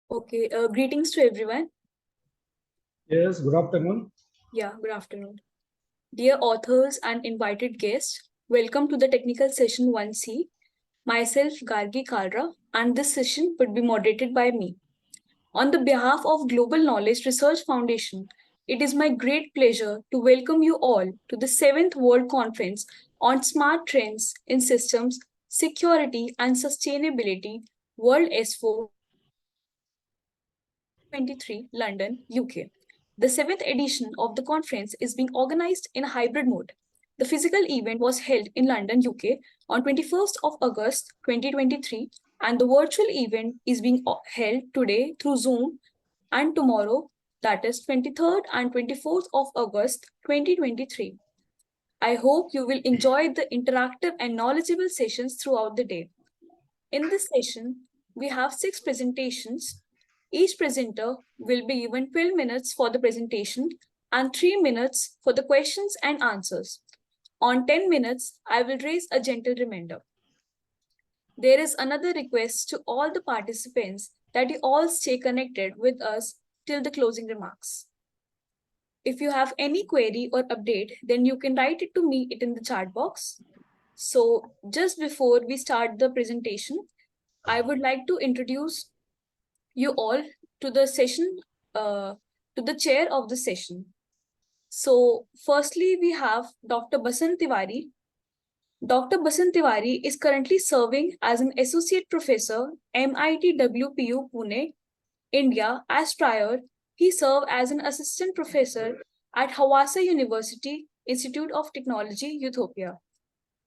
Okay, greetings to everyone. Yes, good afternoon. Yeah, good afternoon. Dear authors and invited guests, welcome to the technical session 1C. Myself, Gargi Kalra, and this session would be moderated by me. On the behalf of Global Knowledge Research Foundation, it is my great pleasure to welcome you all to the 7th World Conference on Smart Trends in Systems, Security and Sustainability, World S4 2023, London, UK. The seventh edition of the conference is being organized in a hybrid mode. The physical event was held in London, UK on 21st of August 2023, and the virtual event is being held today through Zoom and tomorrow, that is 23rd and 24th of August 2023. I hope you will enjoy the interactive and knowledgeable sessions throughout the day. In this session, we have 6 presentations. Each presenter will be given 12 minutes for the presentation and 3 minutes for the questions and answers. On 10 minutes, I will raise a gentle reminder. There is another request to all the participants that you all stay connected with us till the closing remarks. If you have any query or update, then you can write it to me in the chat box. So just before we start the presentation, I would like to introduce you all to the session, to the chair of the session. So, firstly, we have Dr. Basant Tiwari. Dr. Basant Tiwari is currently serving as an associate professor, MIT WPU Pune, India. As prior, he served as an assistant professor at Hawassa University Institute of Technology, Ethiopia.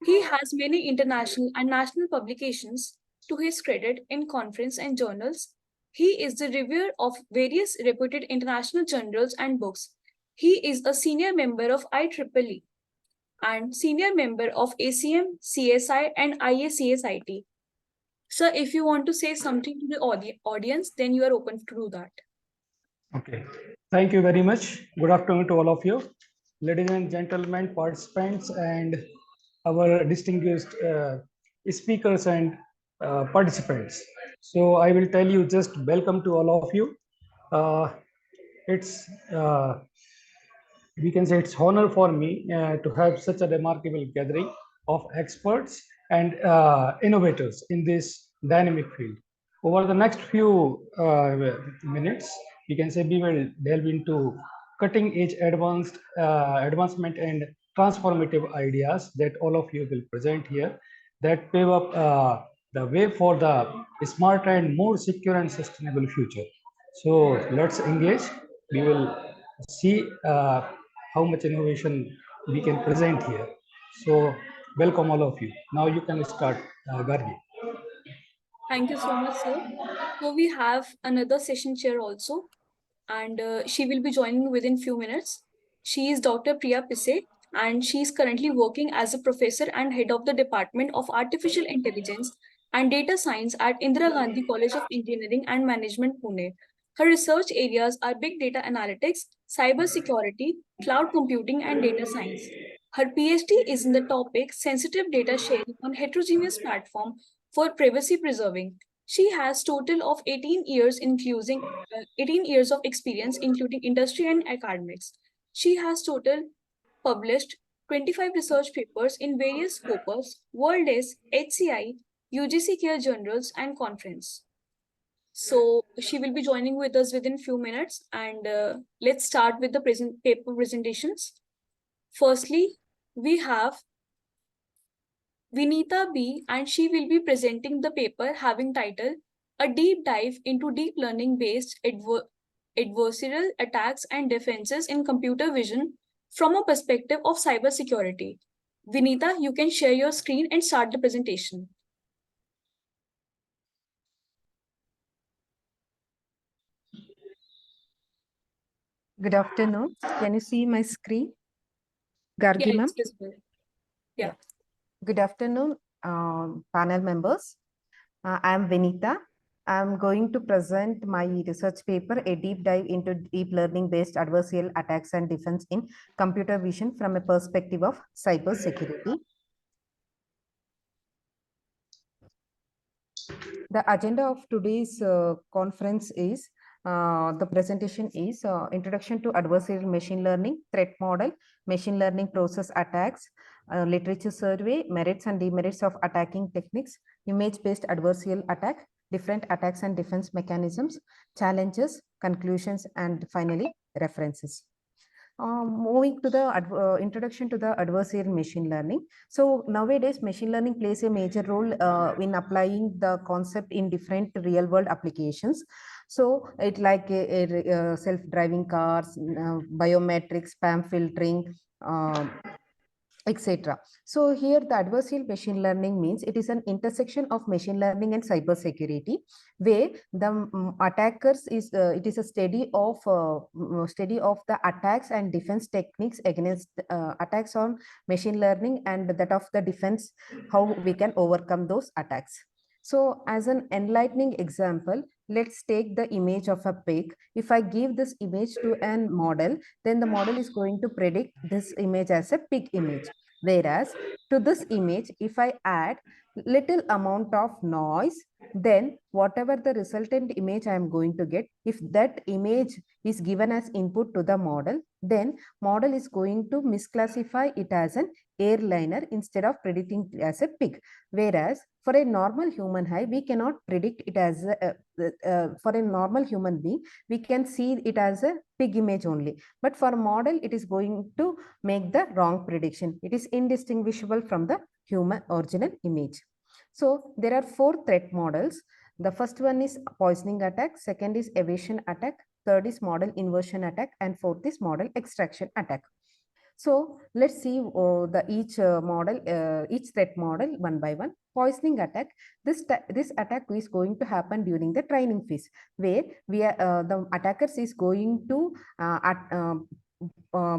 He has many international and national publications to his credit in conference and journals. He is the reviewer of various reputed international journals and books. He is a senior member of IEEE and senior member of ACM, CSI, and IACSIT. Sir, if you want to say something to the audience, then you are open to do that. Okay. Thank you very much. Good afternoon to all of you. Ladies and gentlemen, participants, and our distinguished speakers and participants. So I will tell you just welcome to all of you. It's we can say it's honor for me to have such a remarkable gathering of experts and innovators in this dynamic field. Over the next few minutes, we can say we will delve into cutting edge advancement and transformative ideas that all of you will present here that pave up the way for the smarter and more secure and sustainable future. So let's engage. We will see how much innovation we can present here. So welcome all of you. Now you can start, Gargi. Thank you so much, sir. So we have another session chair also, and she will be joining within few minutes. She is Dr. Priya Pise, and she is currently working as a professor and head of the Department of Artificial Intelligence and Data Science at Indira Gandhi College of Engineering and Management, Pune. Her research areas are big data analytics, cyber security, cloud computing, and data science. Her PhD is in the topic sensitive data sharing on heterogeneous platform for privacy preserving. She has total of 18 years including 18 years of experience including industry and academics. She has total published 25 research papers in various scopus, World S, HCI, UGC Care journals and conference. So she will be joining with us within few minutes, and let's start with the paper presentations. Firstly, we have Vinita B, and she will be presenting the paper having title A Deep Dive into Deep Learning Based Adversarial Attacks and Defenses in Computer Vision from a Perspective of Cybersecurity. Vinita, you can share your screen and start the presentation. Good afternoon. Can you see my screen? Gargi Yeah, ma'am? it's visible. Yeah. Good afternoon, panel members. I am Vinita. I am going to present my research paper, A Deep Dive into Deep Learning-Based Adversarial Attacks and Defense in Computer Vision from a Perspective of Cybersecurity. The agenda of today's conference is the presentation is Introduction to Adversarial Machine Learning, Threat Model, Machine Learning Process Attacks, Literature Survey, Merits and Demerits of Attacking Techniques, Image-Based Adversarial Attack, Different Attacks and Defense Mechanisms, Challenges, Conclusions, and finally, References. Moving to the introduction to the adversarial machine learning. So nowadays, machine learning plays a major role in applying the concept in different real world applications. So it like self-driving cars, biometrics, spam filtering, etc. So here the adversarial machine learning means it is an intersection of machine learning and cyber security, where the attackers is it is a study of the attacks and defense techniques against attacks on machine learning and that of the defense, how we can overcome those attacks. So as an enlightening example, let's take the image of a pig. If I give this image to a model, then the model is going to predict this image as a pig image. Whereas to this image, if I add little amount of noise, then whatever the resultant image I am going to get, if that image is given as input to the model, then model is going to misclassify it as an airliner instead of predicting it as a pig. Whereas for a normal human eye, we cannot predict it as for a normal human being, we can see it as a pig image only. But for a model, it is going to make the wrong prediction. It is indistinguishable from the human original image. So there are 4 threat models. The first one is poisoning attack, second is evasion attack, third is model inversion attack, and fourth is model extraction attack. So let's see each threat model one by one. Poisoning attack. This attack is going to happen during the training phase, where the attackers is going to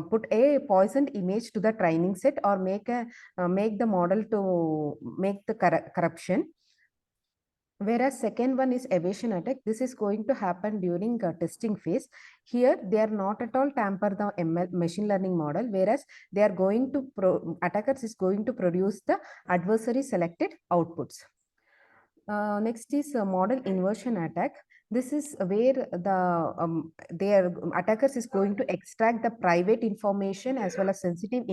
put a poisoned image to the training set or make the model to make the corruption. Whereas second one is evasion attack. This is going to happen during testing phase. Here they are not at all tamper the ML machine learning model, whereas they are going to attackers is going to produce the adversary selected outputs. Next is model inversion attack. This is where their attackers is going to extract the private information as well as sensitive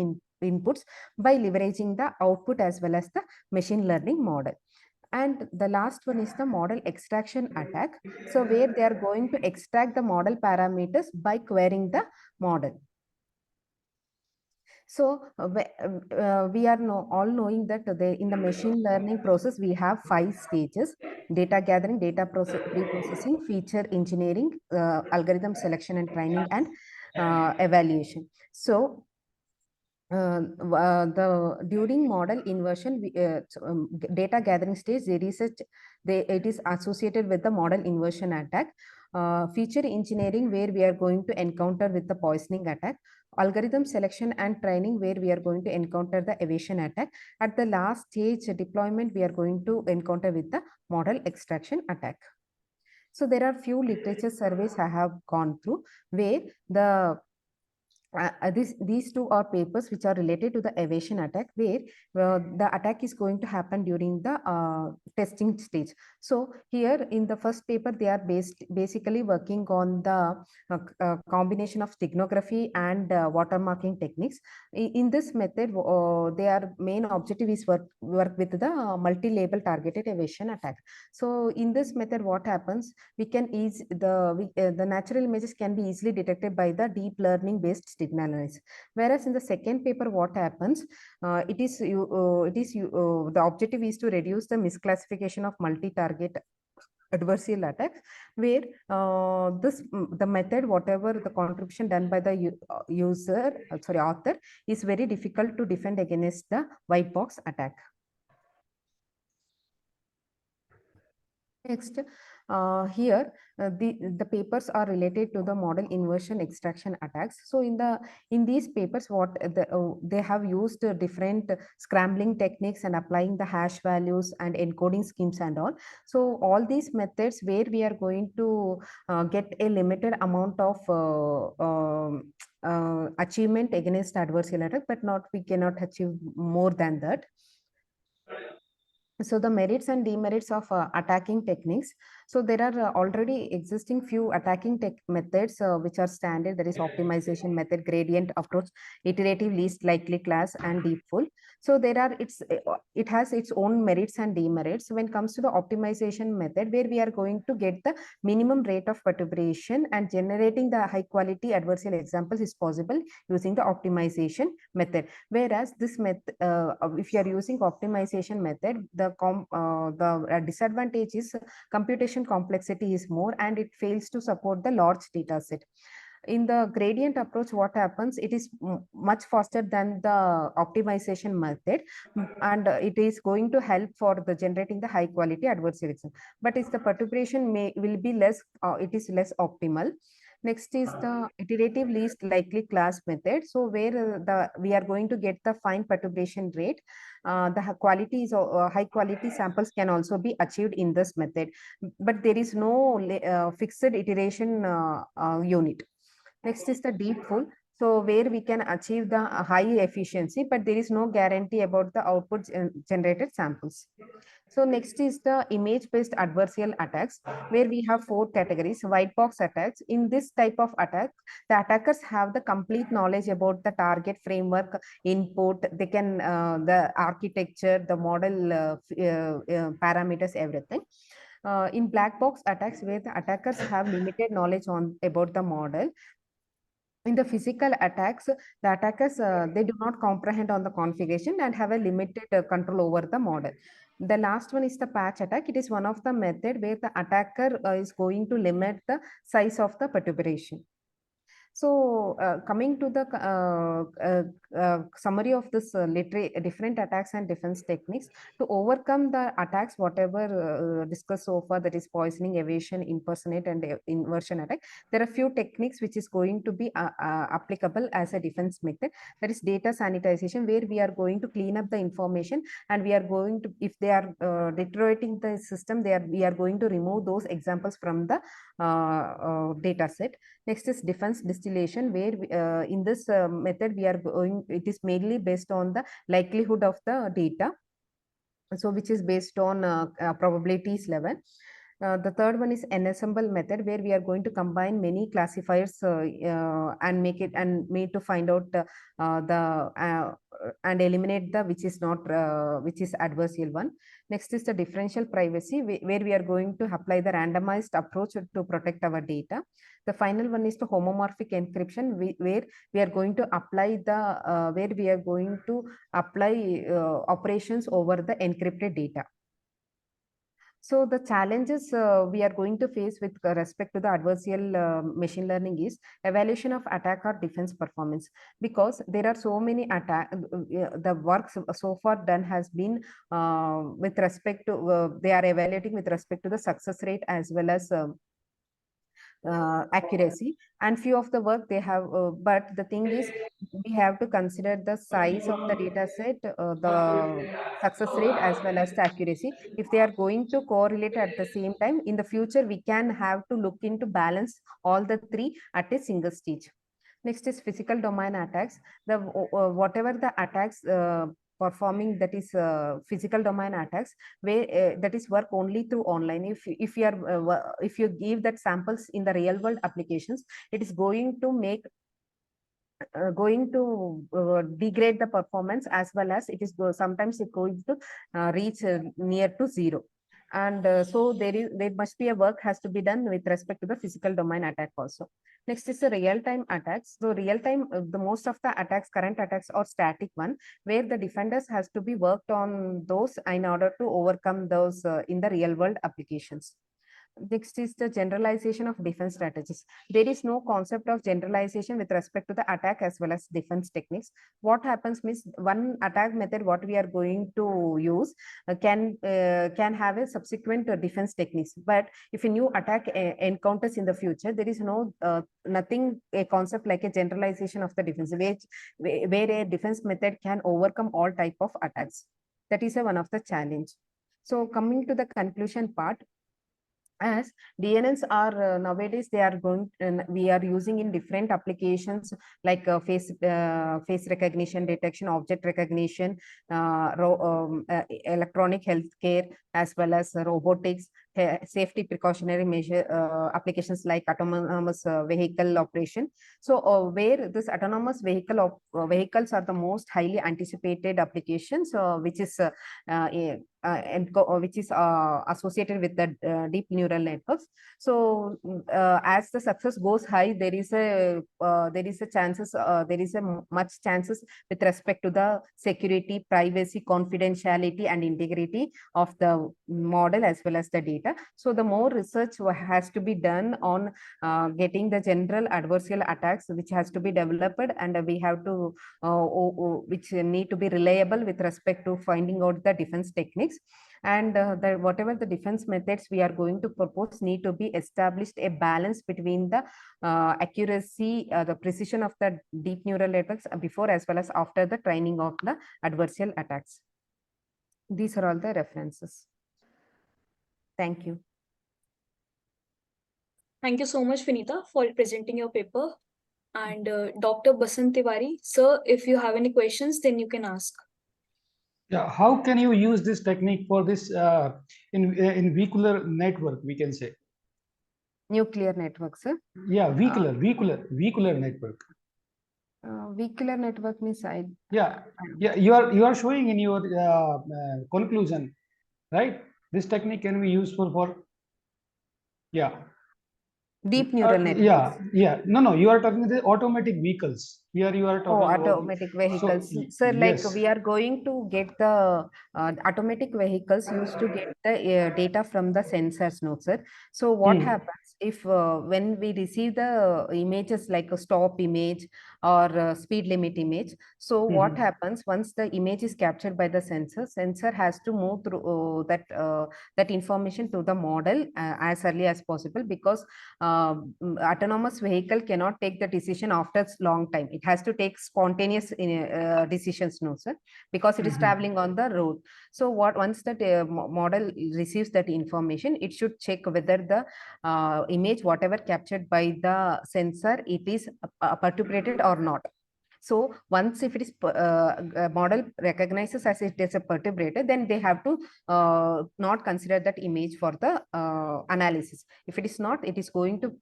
inputs by leveraging the output as well as the machine learning model. And the last one is the model extraction attack. So where they are going to extract the model parameters by querying the model. So we are all knowing that in the machine learning process, we have 5 stages: data gathering, data pre-processing, feature engineering, algorithm selection and training, and evaluation. So during model inversion, data gathering stage, it is associated with the model inversion attack. Feature engineering, where we are going to encounter with the poisoning attack. Algorithm selection and training, where we are going to encounter the evasion attack. At the last stage deployment, we are going to encounter with the model extraction attack. So there are few literature surveys I have gone through, where these two are papers which are related to the evasion attack, where the attack is going to happen during the testing stage. So here in the first paper, they are basically working on the combination of steganography and watermarking techniques. In this method, their main objective is work with the multi-label targeted evasion attack. So in this method, what happens, we can the natural images can be easily detected by the deep learning based signal analysis. Whereas in the second paper, what happens, the objective is to reduce the misclassification of multi-target adversarial attacks, where the method, whatever the contribution done by the author, is very difficult to defend against the white box attack. Next, here the papers are related to the model inversion extraction attacks. So in these papers, they have used different scrambling techniques and applying the hash values and encoding schemes and all. So all these methods, where we are going to get a limited amount of achievement against adversarial attack, but we cannot achieve more than that. So the merits and demerits of attacking techniques. So there are already existing few attacking methods which are standard. There is optimization method, gradient approach, iterative least likely class, and deep full. So there are it has its own merits and demerits. When it comes to the optimization method, where we are going to get the minimum rate of perturbation and generating the high quality adversarial examples is possible using the optimization method. Whereas this method, if you are using optimization method, the disadvantage is computation complexity is more and it fails to support the large data set. In the gradient approach, what happens, it is much faster than the optimization method, and it is going to help for the generating the high quality adversarial exam, but is the perturbation will be less, it is less optimal. Next is the iterative least likely class method. So where the we are going to get the fine perturbation rate, the quality is high quality samples can also be achieved in this method, but there is no fixed iteration unit. Next is the deep full. So where we can achieve the high efficiency, but there is no guarantee about the output generated samples. So next is the image-based adversarial attacks, where we have four categories. White box attacks. In this type of attack, the attackers have the complete knowledge about the target framework, input, they can, the architecture, the model parameters, everything. In black box attacks, where the attackers have limited knowledge on about the model. In the physical attacks, the attackers, they do not comprehend on the configuration and have a limited control over the model. The last one is the patch attack. It is one of the method where the attacker is going to limit the size of the perturbation. So coming to the summary of this different attacks and defense techniques, to overcome the attacks, whatever discussed so far, that is poisoning, evasion, impersonate, and inversion attack, there are few techniques which is going to be applicable as a defense method. That is data sanitization, where we are going to clean up the information, and we are going to, if they are deteriorating the system, we are going to remove those examples from the data set. Next is defense distillation, where in this method we are going, it is mainly based on the likelihood of the data, so which is based on probabilities level. The third one is ensemble method, where we are going to combine many classifiers and make it and made to find out the and eliminate the which is not which is adversarial one. Next is the differential privacy, where we are going to apply the randomized approach to protect our data. The final one is the homomorphic encryption, where we are going to apply the where we are going to apply operations over the encrypted data. So the challenges we are going to face with respect to the adversarial machine learning is evaluation of attack or defense performance, because there are so many attack, the work so far done has been with respect to, they are evaluating with respect to the success rate as well as accuracy, and few of the work they have, but the thing is we have to consider the size of the data set, the success rate as well as the accuracy. If they are going to correlate at the same time, in the future we can have to look into balance all the three at a single stage. Next is physical domain attacks. The whatever the attacks performing, that is physical domain attacks, where that is work only through online. If you are if you give that samples in the real world applications, it is going to make going to degrade the performance, as well as it is sometimes it going to reach near to zero. And so there must be a work has to be done with respect to the physical domain attack also. Next is the real time attacks. So real time, the most of the attacks, current attacks, are static one, where the defenders has to be worked on those in order to overcome those in the real world applications. Next is the generalization of defense strategies. There is no concept of generalization with respect to the attack as well as defense techniques. What happens means, one attack method what we are going to use can have a subsequent defense techniques. But if a new attack encounters in the future, there is no nothing, a concept like a generalization of the defense, where a defense method can overcome all type of attacks. That is one of the challenge. So coming to the conclusion part, As DNNs are nowadays, they are going, we are using in different applications like face recognition detection, object recognition, electronic healthcare, as well as robotics, safety precautionary measure applications like autonomous vehicle operation. So where this autonomous vehicles are the most highly anticipated applications, which is which is associated with the deep neural networks. So as the success goes high, there is a chances there is a much chances with respect to the security, privacy, confidentiality, and integrity of the model as well as the data. So the more research has to be done on getting the general adversarial attacks, which has to be developed, and we have to which need to be reliable with respect to finding out the defense techniques. And whatever the defense methods we are going to propose need to be established a balance between the accuracy, the precision of the deep neural networks before as well as after the training of the adversarial attacks. These are all the references. Thank you. Thank you so much, Vinita, for presenting your paper. And Dr. Basant Tiwari, sir, if you have any questions, then you can ask. Yeah, how can you use this technique for this in vehicular network, we can say? Nuclear networks, sir? Yeah, vehicular network. Vehicular network means yeah, you are showing in your conclusion, right? This technique can be useful for deep neural networks. No, you are talking the automatic vehicles. Here you are talking about automatic vehicles. So, sir, like we are going to get the automatic vehicles used to get the data from the sensors, no, sir. So what happens if when we receive the images like a stop image or speed limit image? So what happens once the image is captured by the sensor has to move through that information to the model as early as possible, because autonomous vehicle cannot take the decision after long time. It has to take spontaneous decisions, no, sir, because it is traveling on the road. So once that model receives that information, it should check whether the image whatever captured by the sensor, it is perturbated or not. So once if it is model recognizes as it is a perturbator, then they have to not consider that image for the analysis. If it is not, it is going to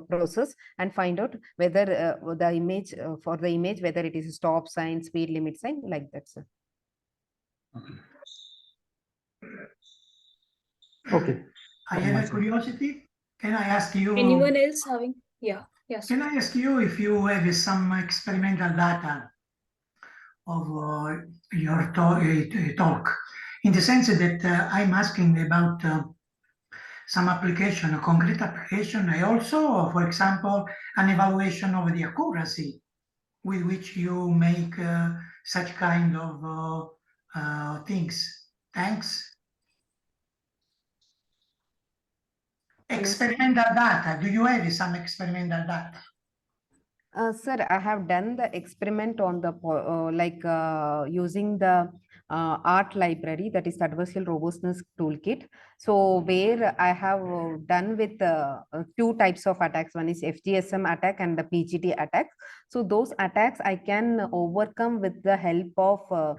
process and find out whether the image for the image, whether it is a stop sign, speed limit sign, like that, sir. Okay. I have a curiosity. Can I ask you? Anyone else having? Yeah. Yes. Can I ask you if you have some experimental data of your talk, in the sense that I'm asking about some application, a concrete application, and also, for example, an evaluation of the accuracy with which you make such kind of things. Thanks. Experimental data. Do you have some experimental data? Sir, I have done the experiment on the using the art library, that is adversarial robustness toolkit. So where I have done with two types of attacks. One is FGSM attack and the PGT attack. So those attacks I can overcome with the help of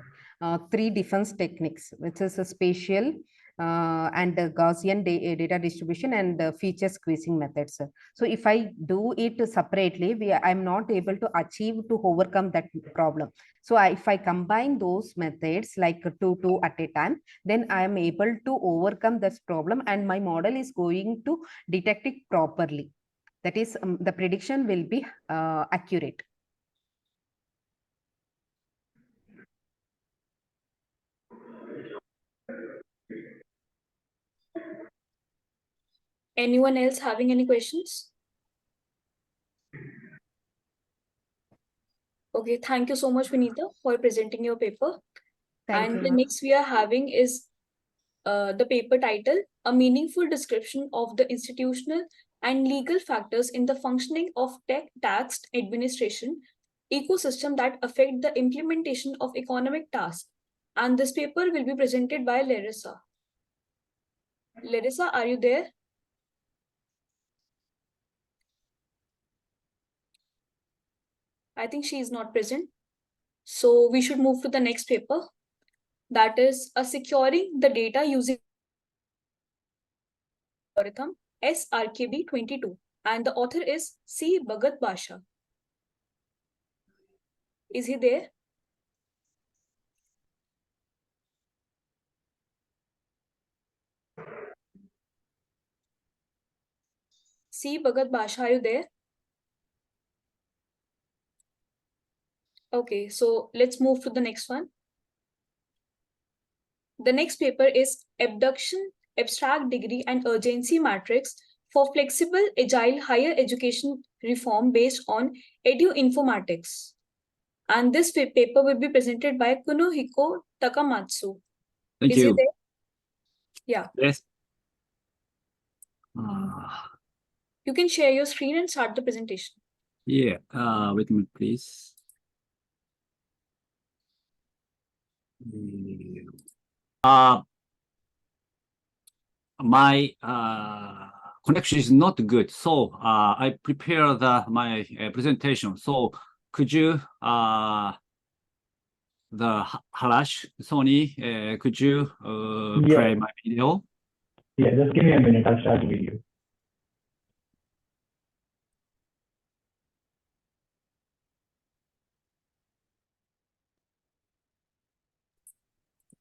three defense techniques, which is a spatial and Gaussian data distribution and feature squeezing methods. So if I do it separately, I'm not able to achieve to overcome that problem. So if I combine those methods like two at a time, then I am able to overcome this problem, and my model is going to detect it properly. That is, the prediction will be accurate. Anyone else having any questions? Okay, thank you so much, Vinita, for presenting your paper. Thank you, the ma'am. next we are having is the paper title, A Meaningful Description of the Institutional and Legal Factors in the Functioning of Tech Tax Administration Ecosystem that Affect the Implementation of Economic Tasks. And this paper will be presented by Larissa. Larissa, are you there? I think she is not present. So we should move to the next paper. That is securing the data using algorithm SRKB22. And the author is C. Bhagat Basha. Is he there? C. Bhagat Basha, are you there? Okay, so let's move to the next one. The next paper is Abduction, Abstract Degree and Urgency Matrix for Flexible Agile Higher Education Reform based on Edu-Informatics. And this paper will be presented by Kunohiko Takamatsu. Thank Is he you. there? Yeah. Yes. You can share your screen and start the presentation. Yeah. Wait a minute, please. My connection is not good, so I prepare my presentation. So could you Harash, Sony, could you play my video? Yeah, just give me a minute. I'll start the video.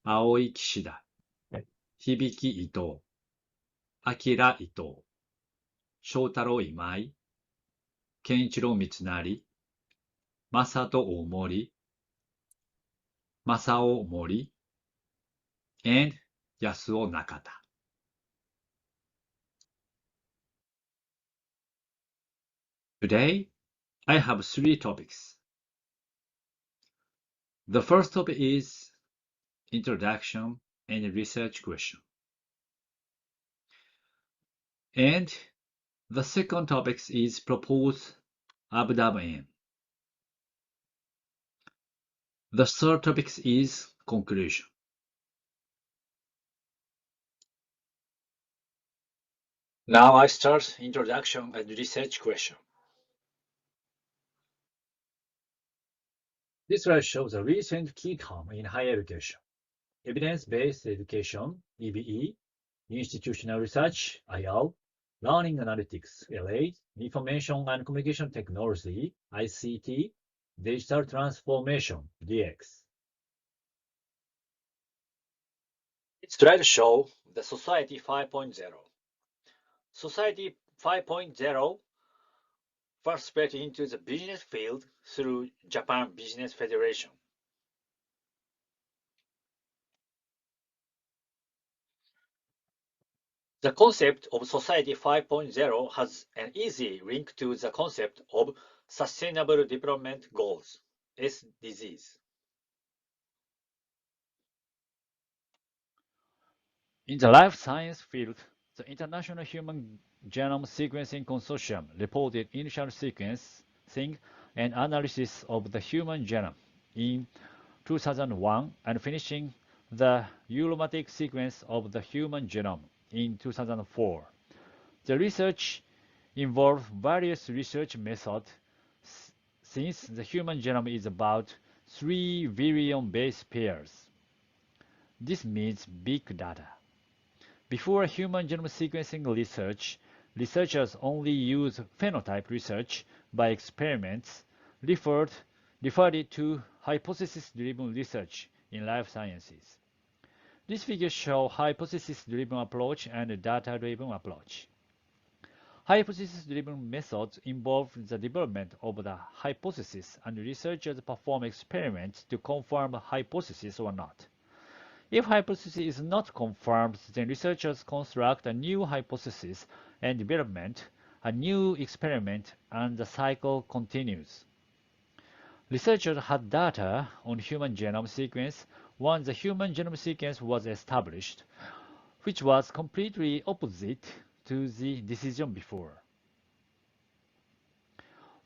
青井岸田、響伊藤、明伊藤、翔太郎今井、健一郎三成、正人大森、正雄森、and 安尾中田。Today, I have three topics. The first topic is introduction and research question. And the second topic is proposed abdomen. The third topic is conclusion. Now I start introduction and research question. This slide shows a recent key term in higher education. Evidence-based education, EBE, institutional research, IR, learning analytics, LA, information and communication technology, ICT, digital transformation, DX. This slide shows the Society 5.0. Society 5.0 first spread into the business field through Japan Business Federation. The concept of Society 5.0 has an easy link to the concept of Sustainable Development Goals, SDGs. In the life science field, the International Human Genome Sequencing Consortium reported initial sequencing and analysis of the human genome in 2001 and finishing the eulomatic sequence of the human genome in 2004. The research involved various research methods since the human genome is about 3 billion base pairs. This means big data. Before human genome sequencing research, researchers only used phenotype research by experiments, referred it to hypothesis-driven research in life sciences. These figures show hypothesis-driven approach and data-driven approach. Hypothesis-driven methods involve the development of the hypothesis and researchers perform experiments to confirm the hypothesis or not. If hypothesis is not confirmed, then researchers construct a new hypothesis and development, a new experiment, and the cycle continues. Researchers had data on human genome sequence once the human genome sequence was established, which was completely opposite to the decision before.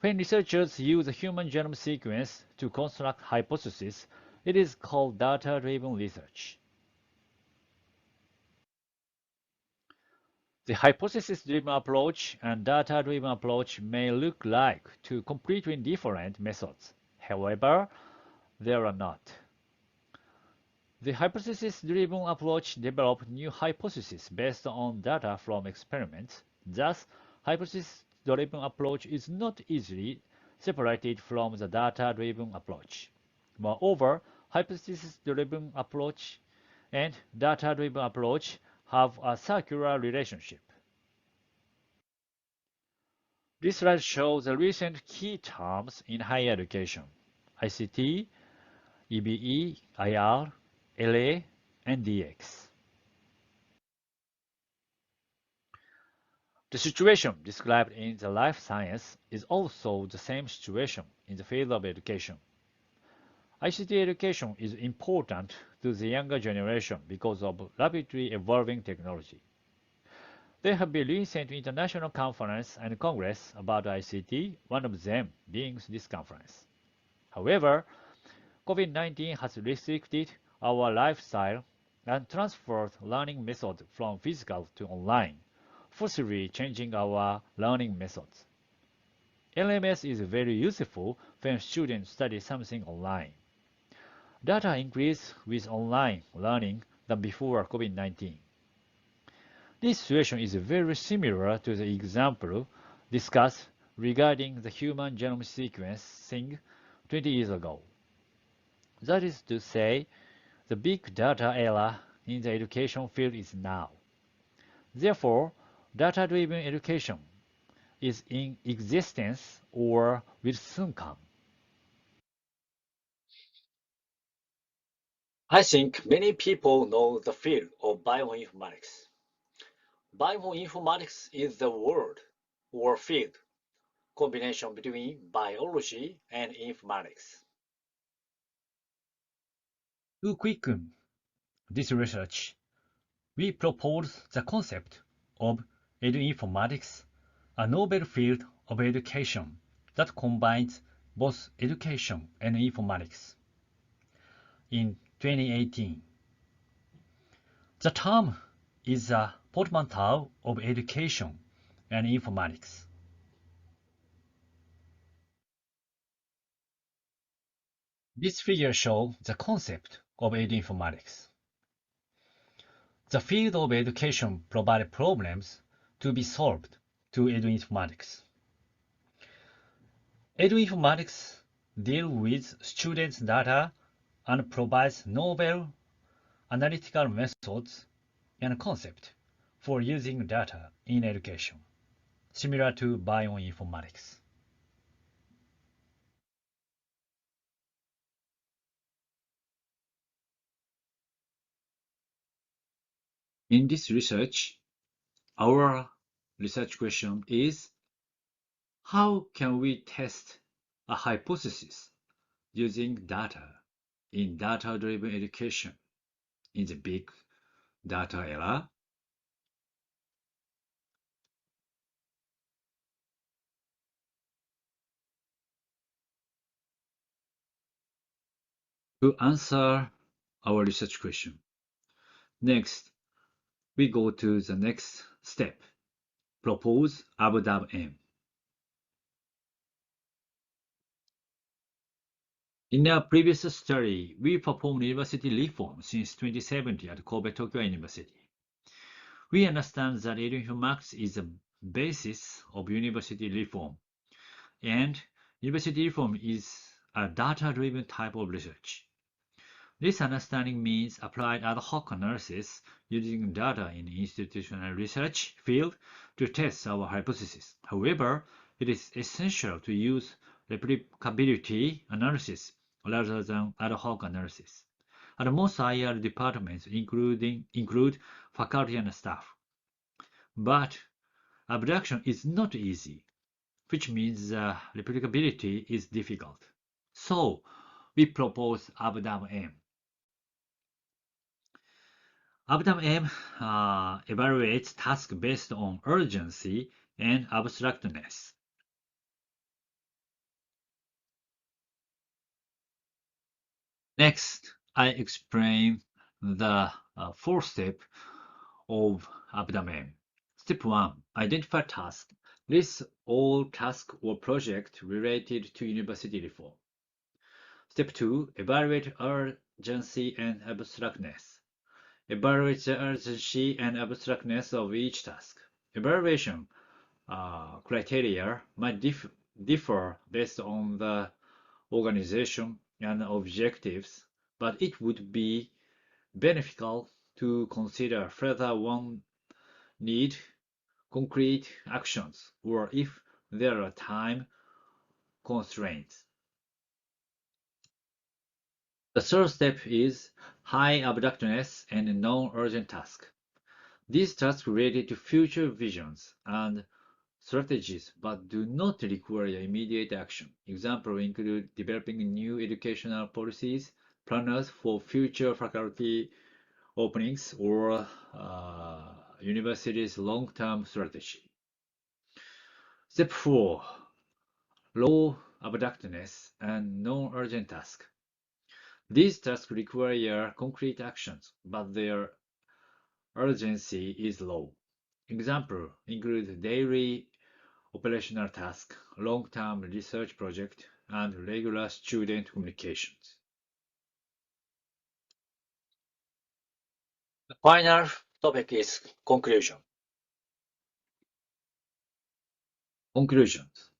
When researchers use a human genome sequence to construct hypotheses, it is called data-driven research. The hypothesis-driven approach and data-driven approach may look like two completely different methods. However, they are not. The hypothesis-driven approach developed new hypotheses based on data from experiments. Thus, hypothesis-driven approach is not easily separated from the data-driven approach. Moreover, hypothesis-driven approach and data-driven approach have a circular relationship. This slide shows the recent key terms in higher education: ICT, EBE, IR, LA, and DX. The situation described in the life science is also the same situation in the field of education. ICT education is important to the younger generation because of rapidly evolving technology. There have been recent international conferences and congress about ICT, one of them being this conference. However, COVID-19 has restricted our lifestyle and transferred learning methods from physical to online, forcibly changing our learning methods. LMS is very useful when students study something online. Data increased with online learning than before COVID-19. This situation is very similar to the example discussed regarding the human genome sequencing 20 years ago. That is to say, the big data era in the education field is now. Therefore, data-driven education is in existence or will soon come. I think many people know the field of bioinformatics. Bioinformatics is the word or field combination between biology and informatics. To quicken this research, we propose the concept of eduinformatics, a novel field of education that combines both education and informatics. In 2018, the term is a portmanteau of education and informatics. This figure shows the concept of eduinformatics. The field of education provides problems to be solved to eduinformatics. Eduinformatics deals with students' data and provides novel analytical methods and concepts for using data in education, similar to bioinformatics. In this research, our research question is, how can we test a hypothesis using data in data-driven education in the big data era? To answer our research question, next, we go to the next step, propose ABDAB-M. In a previous study, we performed university reform since 2017 at Kobe Tokyo University. We understand that eduinformatics is the basis of university reform, and university reform is a data-driven type of research. This understanding means applied ad hoc analysis using data in institutional research field to test our hypothesis. However, it is essential to use replicability analysis rather than ad hoc analysis. And most IR departments include faculty and staff. But abduction is not easy, which means replicability is difficult. So we propose ABDAM-M. ABDAM-M evaluates tasks based on urgency and abstractness. Next, I explain the fourth step of ABDAM-M, Step 1. Identify tasks. List all tasks or projects related to university reform. Step 2. Evaluate urgency and abstractness. Evaluate the urgency and abstractness of each task. Evaluation criteria might differ based on the organization and objectives, but it would be beneficial to consider whether one need concrete actions or if there are time constraints. The third step is high abstractness and non-urgent tasks. These tasks related to future visions and strategies but do not require immediate action. Examples include developing new educational policies, planners for future faculty openings, or university's long-term strategy. Step 4. Low abstractness and non-urgent tasks. These tasks require concrete actions, but their urgency is low. Examples include daily operational tasks, long-term research projects, and regular student communications. The final topic is conclusion. Conclusions.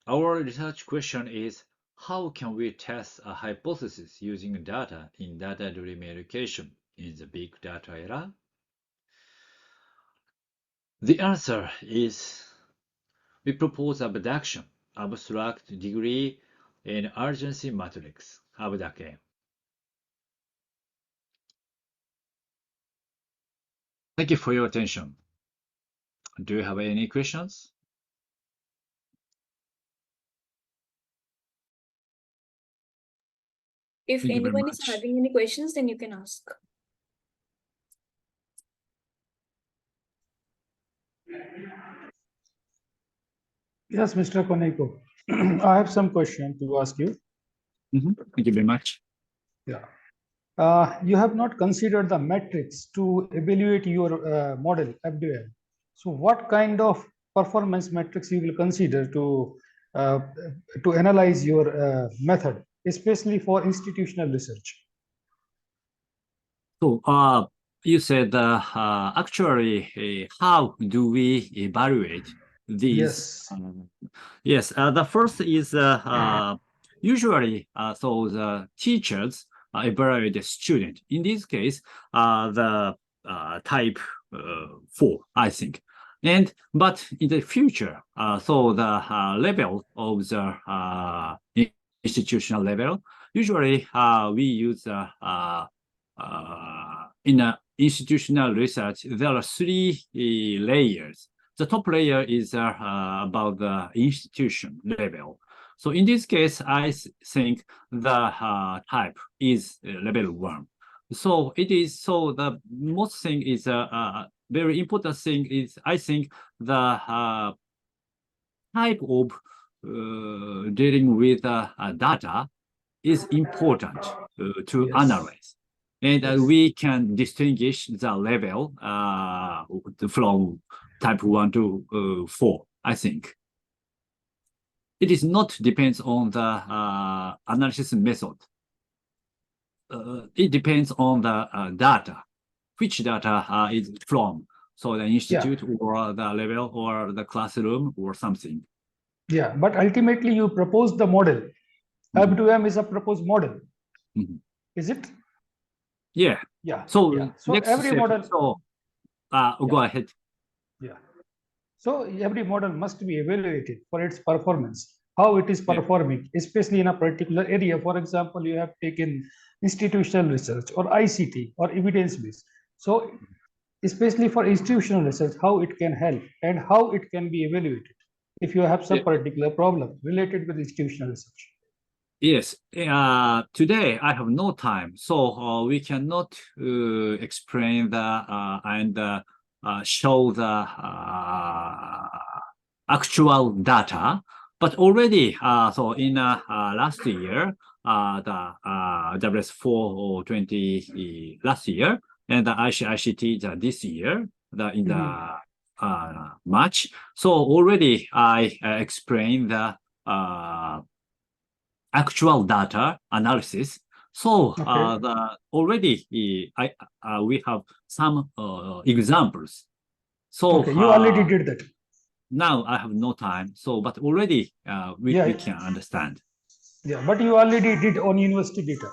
Our research question is, how can we test a hypothesis using data in data-driven education in the big data era? The answer is we propose abduction, abstract degree, and urgency matrix, abduction. Thank you for your attention. Do you have any questions? If Thank you very anyone is much. having any questions, then you can ask. Yes, Mr. Koneko, I have some question to ask you. Thank you very much. Yeah. You have not considered the metrics to evaluate your model FDM. So what kind of performance metrics you will consider to analyze your method, especially for institutional research? So, you said actually, how do we evaluate these? Yes. Yes, the first is usually so the teachers evaluate the student. In this case, the type 4, I think. But in the future, so the level of the institutional level, usually we use in institutional research, there are 3 layers. The top layer is about the institution level. So in this case, I think the type is level 1. So it is, so the most thing is very important thing is, I think, the type of dealing with data is important to analyze. And we can distinguish the level from type 1 to 4, I think. It is not depends on the analysis method. It depends on the data, which data is from. So the institute or the level or the classroom or something. Yeah, but ultimately you propose the model. FDM is a proposed model. Is it? Yeah. Yeah. So next every step, model. So go ahead. Yeah. So every model must be evaluated for its performance, how it is performing, especially in a particular area. For example, you have taken institutional research or ICT or evidence-based. So especially for institutional research, how it can help and how it can be evaluated if you have some particular problem related with institutional research. Yes, today I have no time, so we cannot explain the and show the actual data. But already, so in last year, the WS4 20 last year, and the ICT this year, in the much. So already I explained the actual data analysis. So already we have some examples. So okay, you already did that. now I have no time. So but already we can understand. Yeah, but you already did on university data.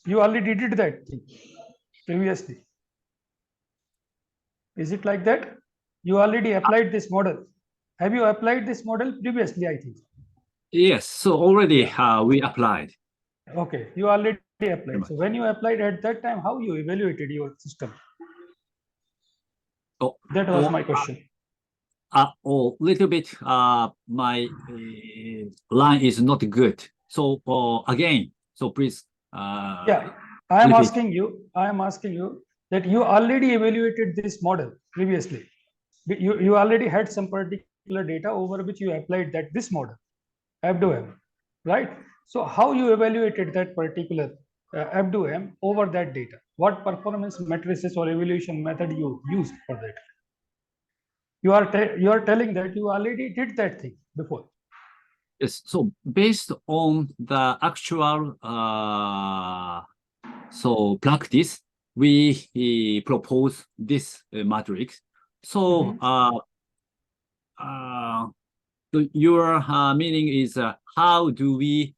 You already did that thing previously. Is it like that? You already applied this model. Have you applied this model previously, I think? Yes, so already we applied. Okay, you already applied. So when you applied at that time, how you evaluated your system? Oh, That was my question. Little bit my line is not good. So again, so please Yeah, I am asking you that you already evaluated this model previously. You already had some particular data over which you applied that this model, FDOM, right? So how you evaluated that particular FDOM over that data? What performance matrices or evaluation method you used for that? You are telling that you already did that thing before. Yes, so based on the actual so practice, we propose this matrix. So so your meaning is how do we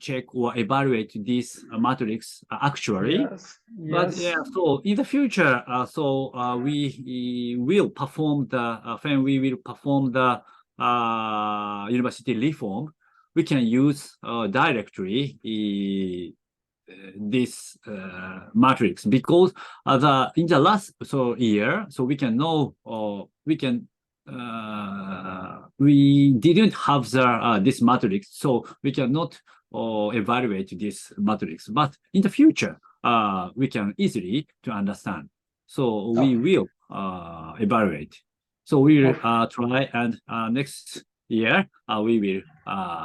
check or evaluate this matrix actually? Yes, But yes. yeah, so in the future, we will perform the when we will perform the university reform, we can use directly this matrix because in the last year, so we can know we didn't have the this matrix, so we cannot evaluate this matrix. But in the future, we can easily to understand. So we will evaluate. So we will try, and next year we will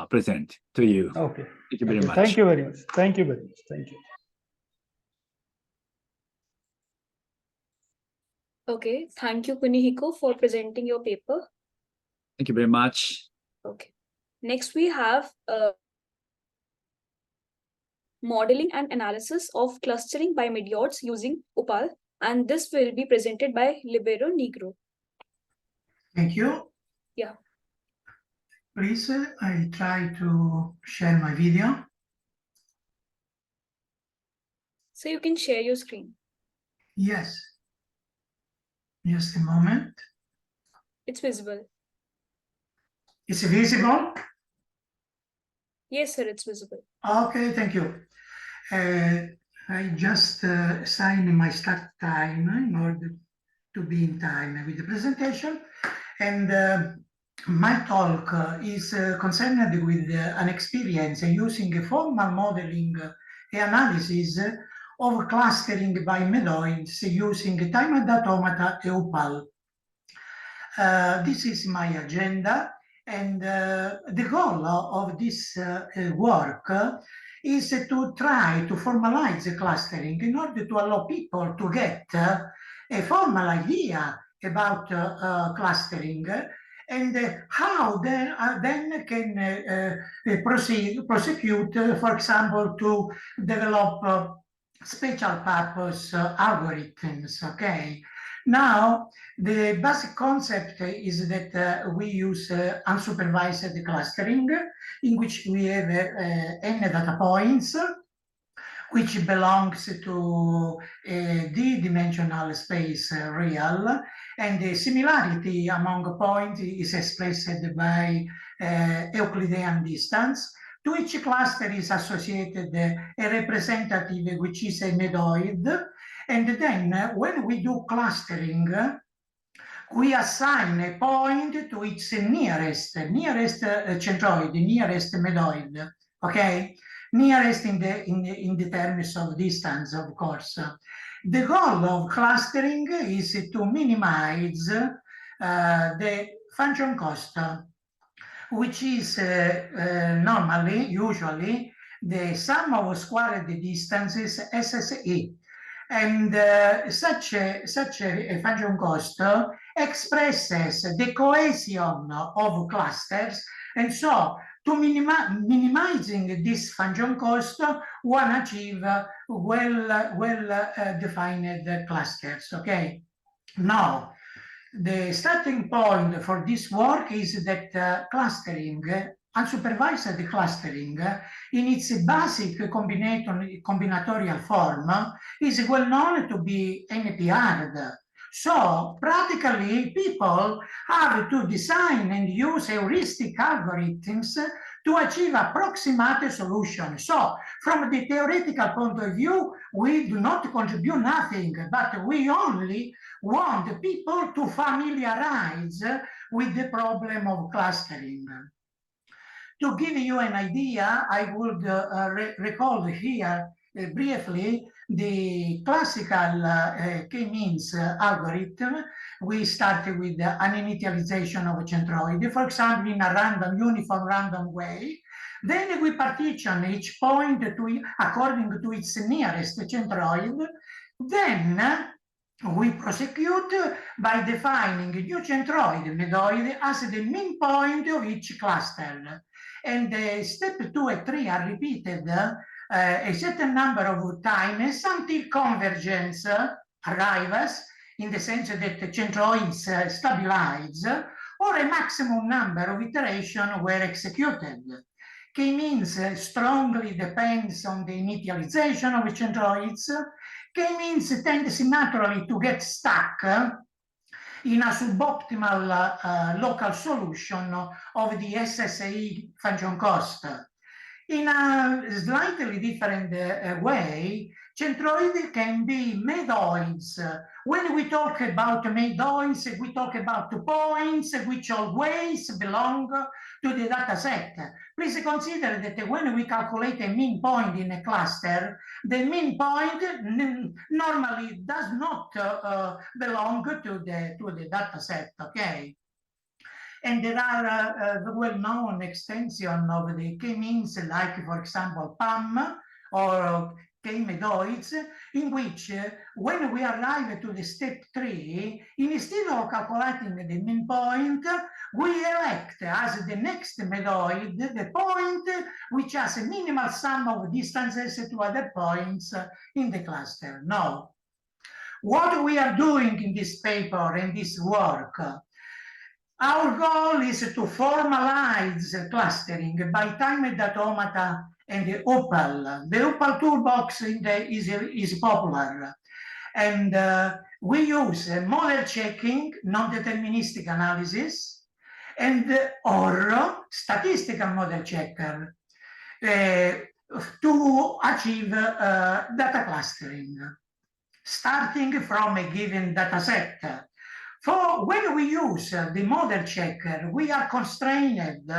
present to you. Okay. Thank you very much. Thank you very much. Thank you very much. Thank you. Okay, thank you, Kunihiko, for presenting your paper. Thank you very much. Okay. Next, we have modeling and analysis of clustering by midyords using UPAL, and this will be presented by Libero Negro. Thank you. Yeah. Please, I try to share my video. So you can share your screen. Yes. Just a moment. It's visible. Is it visible? Yes, sir, it's visible. Okay, thank you. I just signed my start time in order to be in time with the presentation. And my talk is concerned with an experience using a formal modeling analysis of clustering by medoids using time automata EUPAL. This is my agenda, and the goal of this work is to try to formalize the clustering in order to allow people to get a formal idea about clustering and how then can prosecute, for example, to develop special purpose algorithms, okay? Now, the basic concept is that we use unsupervised clustering, in which we have n data points, which belongs to a d-dimensional space real, and the similarity among points is expressed by Euclidean distance. To each cluster is associated a representative, which is a medoid. And then when we do clustering, we assign a point to its nearest centroid, nearest medoid, okay? Nearest in the terms of distance, of course. The goal of clustering is to minimize the function cost, which is usually, the sum of squared distances SSE. And such a function cost expresses the cohesion of clusters. And so to minimizing this function cost, one achieve defined clusters. Okay. Now, the starting point for this work is that clustering, unsupervised clustering, in its basic combinatorial form, is well known to be NP-hard. So practically, people have to design and use heuristic algorithms to achieve approximate solution. So from the theoretical point of view, we do not contribute nothing, but we only want people to familiarize with the problem of clustering. To give you an idea, I would recall here briefly the classical k-means algorithm. We started with an initialization of a centroid, for example, in a random, uniform random way. Then we partition each point according to its nearest centroid. Then we prosecute by defining a new centroid medoid as the mean point of each cluster. And step 2 and 3 are repeated a certain number of times until convergence arrives, in the sense that the centroids stabilize, or a maximum number of iterations were executed. K-means strongly depends on the initialization of centroids. K-means tends naturally to get stuck in a suboptimal local solution of the SSAE function cost. In a slightly different way, centroid can be medoids. When we talk about medoids, we talk about points which always belong to the data set. Please consider that when we calculate a mean point in a cluster, the mean point normally does not belong to the data set, okay? And there are well-known extensions of the k-means, like, for example, PAM or k-medoids, in which when we arrive to the step 3, instead of calculating the mean point, we elect as the next medoid the point which has a minimal sum of distances to other points in the cluster. Now, what we are doing in this paper and this work, our goal is to formalize clustering by timed automata and the OPAL. The OPAL toolbox is popular. And we use model checking, non-deterministic analysis, and or statistical model checker to achieve data clustering, starting from a given data set. For when we use the model checker, we are constrained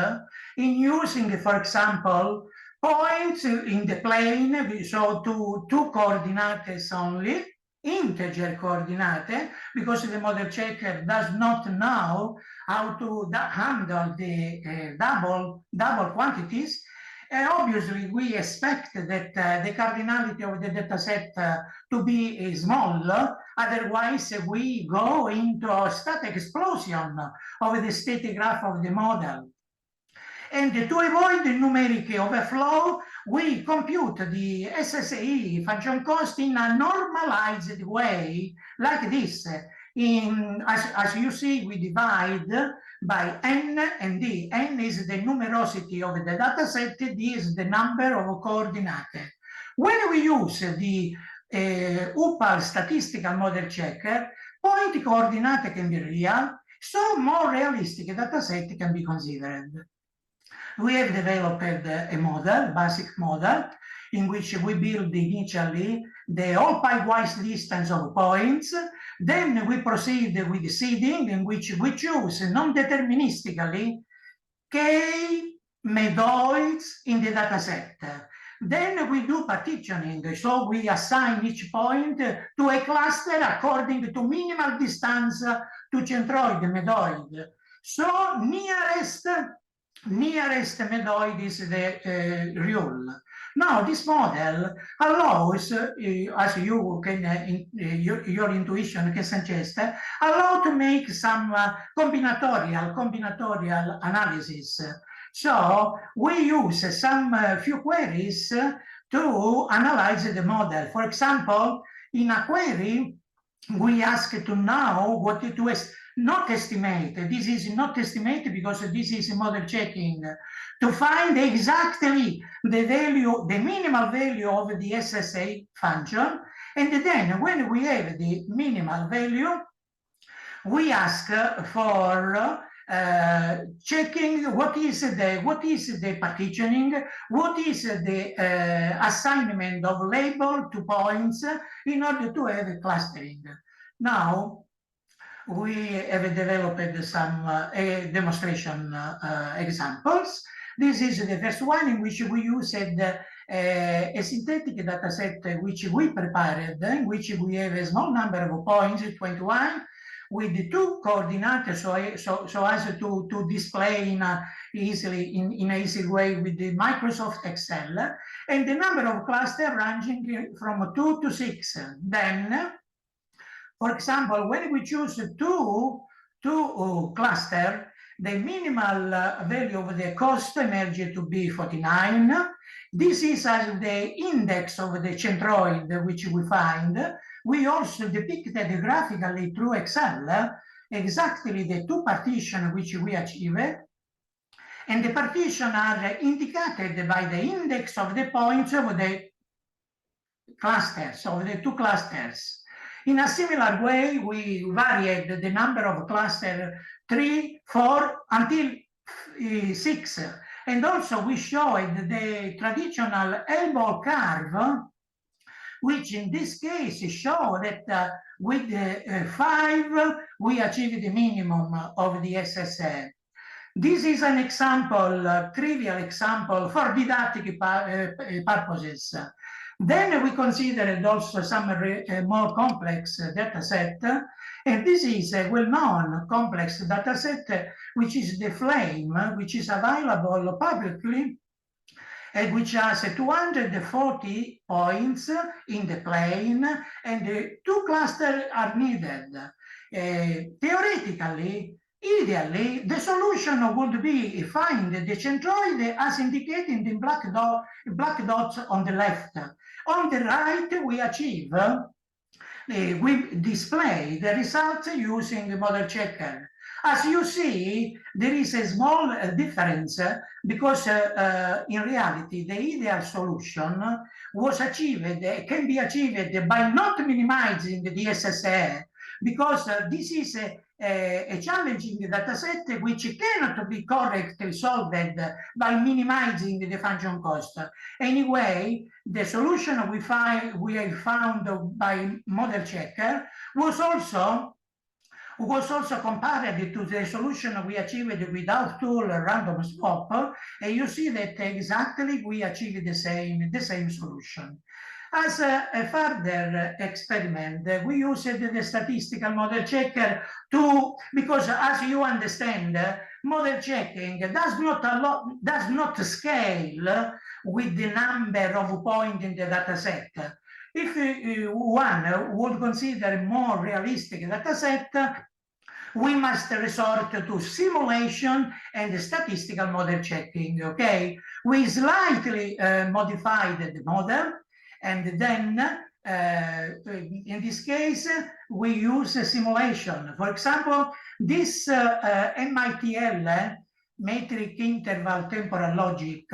in using, for example, points in the plane, so two coordinates only, integer coordinate, because the model checker does not know how to handle the double quantities. Obviously, we expect that the cardinality of the dataset to be small. Otherwise, we go into a static explosion of the state graph of the model. And to avoid the numeric overflow, we compute the SSAE function cost in a normalized way, like this. As you see, we divide by n and d. N is the numerosity of the data set, d is the number of coordinates. When we use the UPAL statistical model checker, point coordinate can be real, so more realistic data set can be considered. We have developed a model, basic model, in which we build initially the all piecewise distance of points. Then we proceed with the seeding, in which we choose non-deterministically k medoids in the data set. Then we do partitioning, so we assign each point to a cluster according to minimal distance to centroid medoid. So nearest medoid is the rule. Now, this model allows, as you can, your intuition can suggest, allow to make some combinatorial analysis. So we use some few queries to analyze the model. For example, in a query, we ask to know what it was not estimate. This is not estimate because this is model checking. To find exactly the value, the minimal value of the SSA function. And then when we have the minimal value, we ask for checking what is the partitioning, what is the assignment of label to points in order to have a clustering. Now, we have developed some demonstration examples. This is the first one in which we used a synthetic data set which we prepared, in which we have a small number of points, 21, with the two coordinates, so as to display in an easy way with the Microsoft Excel, and the number of clusters ranging from 2 to 6. Then, for example, when we choose two clusters, the minimal value of the cost emerged to be 49. This is as the index of the centroid which we find. We also depicted graphically through Excel exactly the two partitions which we achieved. And the partitions are indicated by the index of the points of the clusters, of the two clusters. In a similar way, we varied the number of clusters 3, 4, until 6. And also we showed the traditional elbow curve, which in this case show that with 5, we achieved the minimum of the SSA. This is an example, trivial example for didactic purposes. Then we considered also some more complex data set, and this is a well-known complex data set, which is the FLAME, which is available publicly, and which has 240 points in the plane, and 2 clusters are needed. Theoretically, ideally, the solution would be find the centroid as indicated in the black dots on the left. On the right, we achieve, we display the results using the model checker. As you see, there is a small difference because in reality, the ideal solution was achieved, can be achieved by not minimizing the SSA, because this is a challenging data set which cannot be correctly solved by minimizing the function cost. Anyway, the solution we have found by model checker was also compared to the solution we achieved without tool random swap, and you see that exactly we achieved the same solution. As a further experiment, we used the statistical model checker because as you understand, model checking does not scale with the number of points in the data set. If one would consider a more realistic data set, we must resort to simulation and statistical model checking, okay? We slightly modified the model, and then in this case, we use a simulation. For example, this MITL, metric interval temporal logic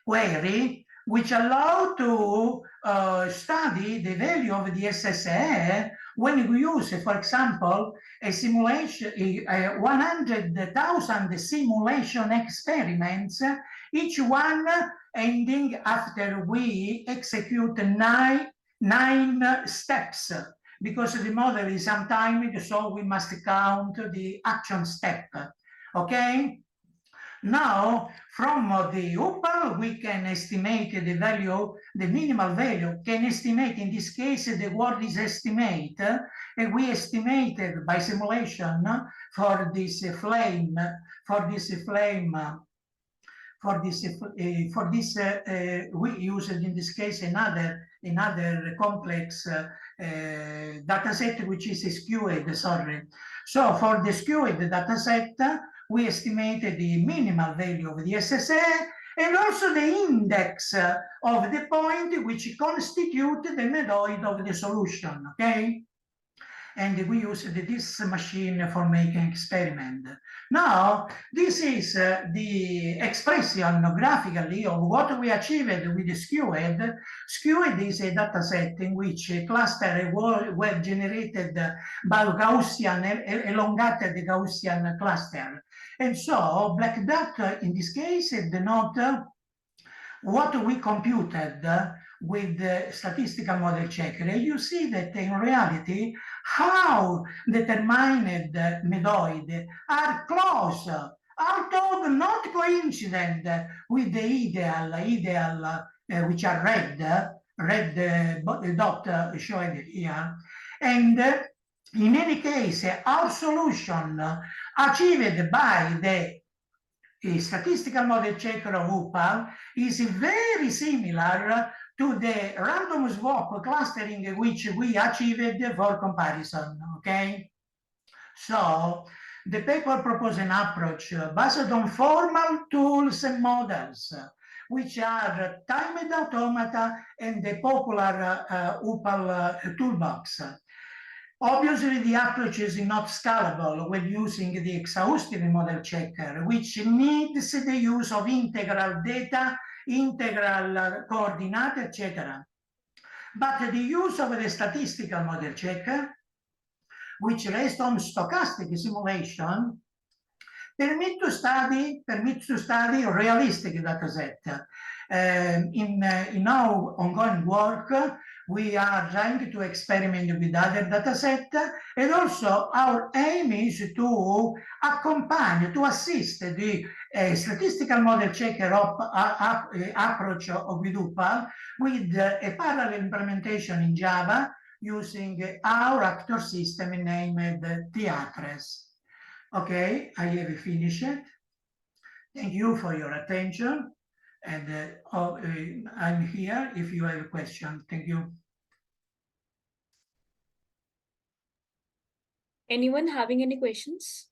query, which allow to study the value of the SSA when we use, for example, a simulation, 100,000 simulation experiments, each one ending after we execute nine steps, because the model is untimed, so we must count the action step, okay? Now, from the upper, we can estimate the value, the minimal value, can estimate, in this case, the word is estimate, and we estimated by simulation for this flame we used in this case another complex data set, which is skewed, sorry. So for the skewed data set, we estimated the minimal value of the SSA and also the index of the point which constitute the medoid of the solution, okay? And we used this machine for making experiment. Now, this is the expression graphically of what we achieved with the skewed. Skewed is a data set in which a cluster were generated by Gaussian, elongated Gaussian cluster. And so black dot in this case denote what we computed with the statistical model checker. And you see that in reality, how determined medoid are close, although not coincident with the ideal which are red dot showing here. And in any case, our solution achieved by the statistical model checker of UPAL is very similar to the random swap clustering which we achieved for comparison, okay? So the paper proposed an approach based on formal tools and models, which are timed automata and the popular UPAL toolbox. Obviously, the approach is not scalable when using the exhaustive model checker, which needs the use of integral data, integral coordinate, etc. But the use of the statistical model checker, which rests on stochastic simulation, permits to study realistic data set. In our ongoing work, we are trying to experiment with other data sets, and also our aim is to accompany, to assist the statistical model checker approach of Vidupal with a parallel implementation in Java using our actor system named Theatres. Okay, I have finished. Thank you for your attention. And I'm here if you have a question. Thank you. Anyone having any questions?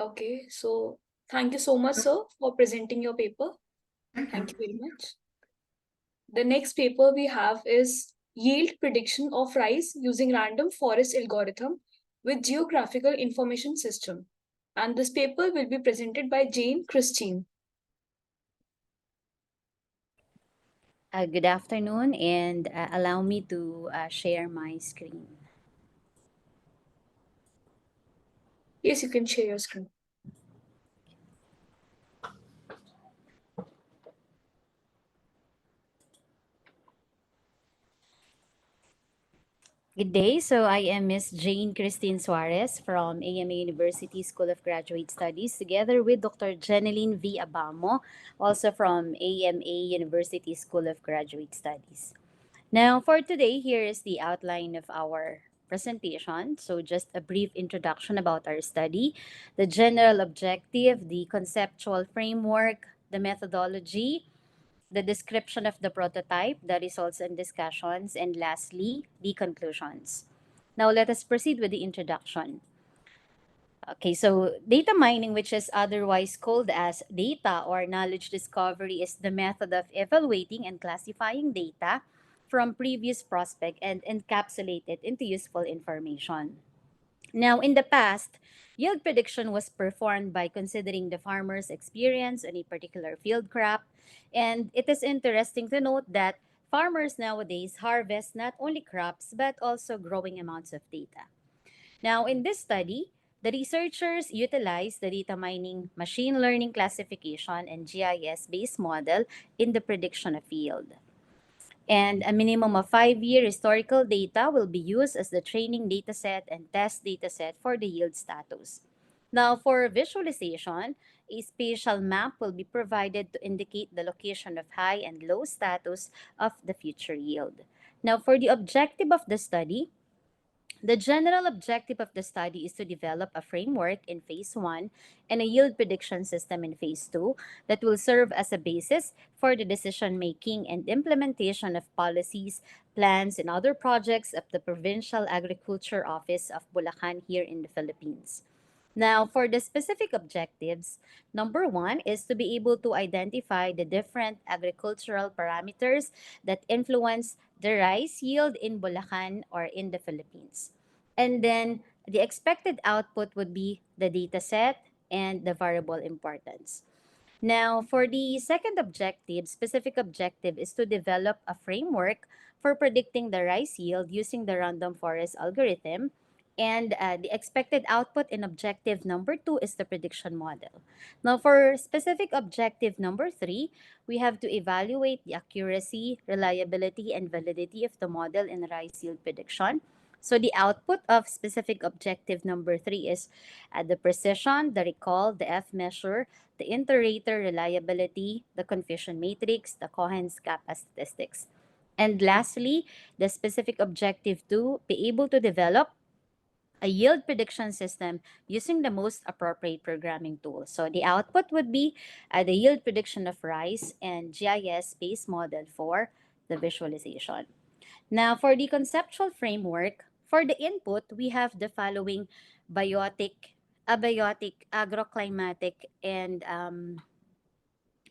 Okay, so thank you so much, sir, for presenting your paper. Thank you very much. The next paper we have is Yield Prediction of Rice Using Random Forest Algorithm with Geographical Information System. And this paper will be presented by Jane Christine. Good afternoon, and allow me to share my screen. Yes, you can share your screen. Good day. So I am Miss Jane Christine Suarez from AMA University School of Graduate Studies, together with Dr. Jeneline V. Abamo, also from AMA University School of Graduate Studies. Now, for today, here is the outline of our presentation. So just a brief introduction about our study, the general objective, the conceptual framework, the methodology, the description of the prototype, the results and discussions, and lastly, the conclusions. Now let us proceed with the introduction. Okay, so data mining, which is otherwise called as data or knowledge discovery, is the method of evaluating and classifying data from previous prospect and encapsulate it into useful information. Now, in the past, yield prediction was performed by considering the farmer's experience on a particular field crop. And it is interesting to note that farmers nowadays harvest not only crops but also growing amounts of data. Now, in this study, the researchers utilized the data mining, machine learning classification, and GIS-based model in the prediction of yield. And a minimum of 5-year historical data will be used as the training dataset and test dataset for the yield status. Now, for visualization, a spatial map will be provided to indicate the location of high and low status of the future yield. Now, for the objective of the study, the general objective of the study is to develop a framework in phase 1 and a yield prediction system in phase 2 that will serve as a basis for the decision making and implementation of policies, plans, and other projects of the Provincial Agriculture Office of Bulacan here in the Philippines. Now, for the specific objectives, number one is to be able to identify the different agricultural parameters that influence the rice yield in Bulacan or in the Philippines. And then the expected output would be the data set and the variable importance. Now, for the second objective, specific objective is to develop a framework for predicting the rice yield using the random forest algorithm. And the expected output in objective number 2 is the prediction model. Now, for specific objective number 3, we have to evaluate the accuracy, reliability, and validity of the model in rice yield prediction. So the output of specific objective number 3 is the precision, the recall, the F measure, the inter-rater reliability, the confusion matrix, the Cohen's kappa statistics. And lastly, the specific objective to be able to develop a yield prediction system using the most appropriate programming tool. So the output would be the yield prediction of rice and GIS-based model for the visualization. Now, for the conceptual framework, for the input, we have the following biotic, abiotic, agroclimatic, and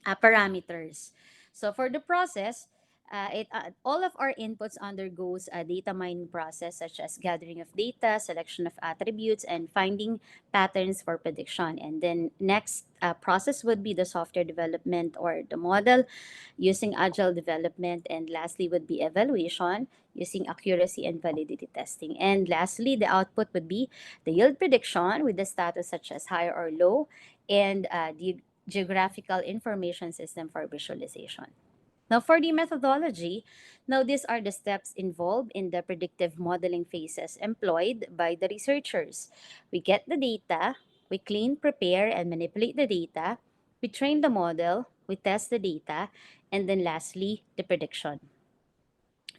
parameters. So for the process, all of our inputs undergoes a data mining process such as gathering of data, selection of attributes, and finding patterns for prediction. And then next process would be the software development or the model using agile development. And lastly would be evaluation using accuracy and validity testing. And lastly, the output would be the yield prediction with the status such as high or low and the geographical information system for visualization. Now, for the methodology, now these are the steps involved in the predictive modeling phases employed by the researchers. We get the data, we clean, prepare, and manipulate the data, we train the model, we test the data, and then lastly, the prediction.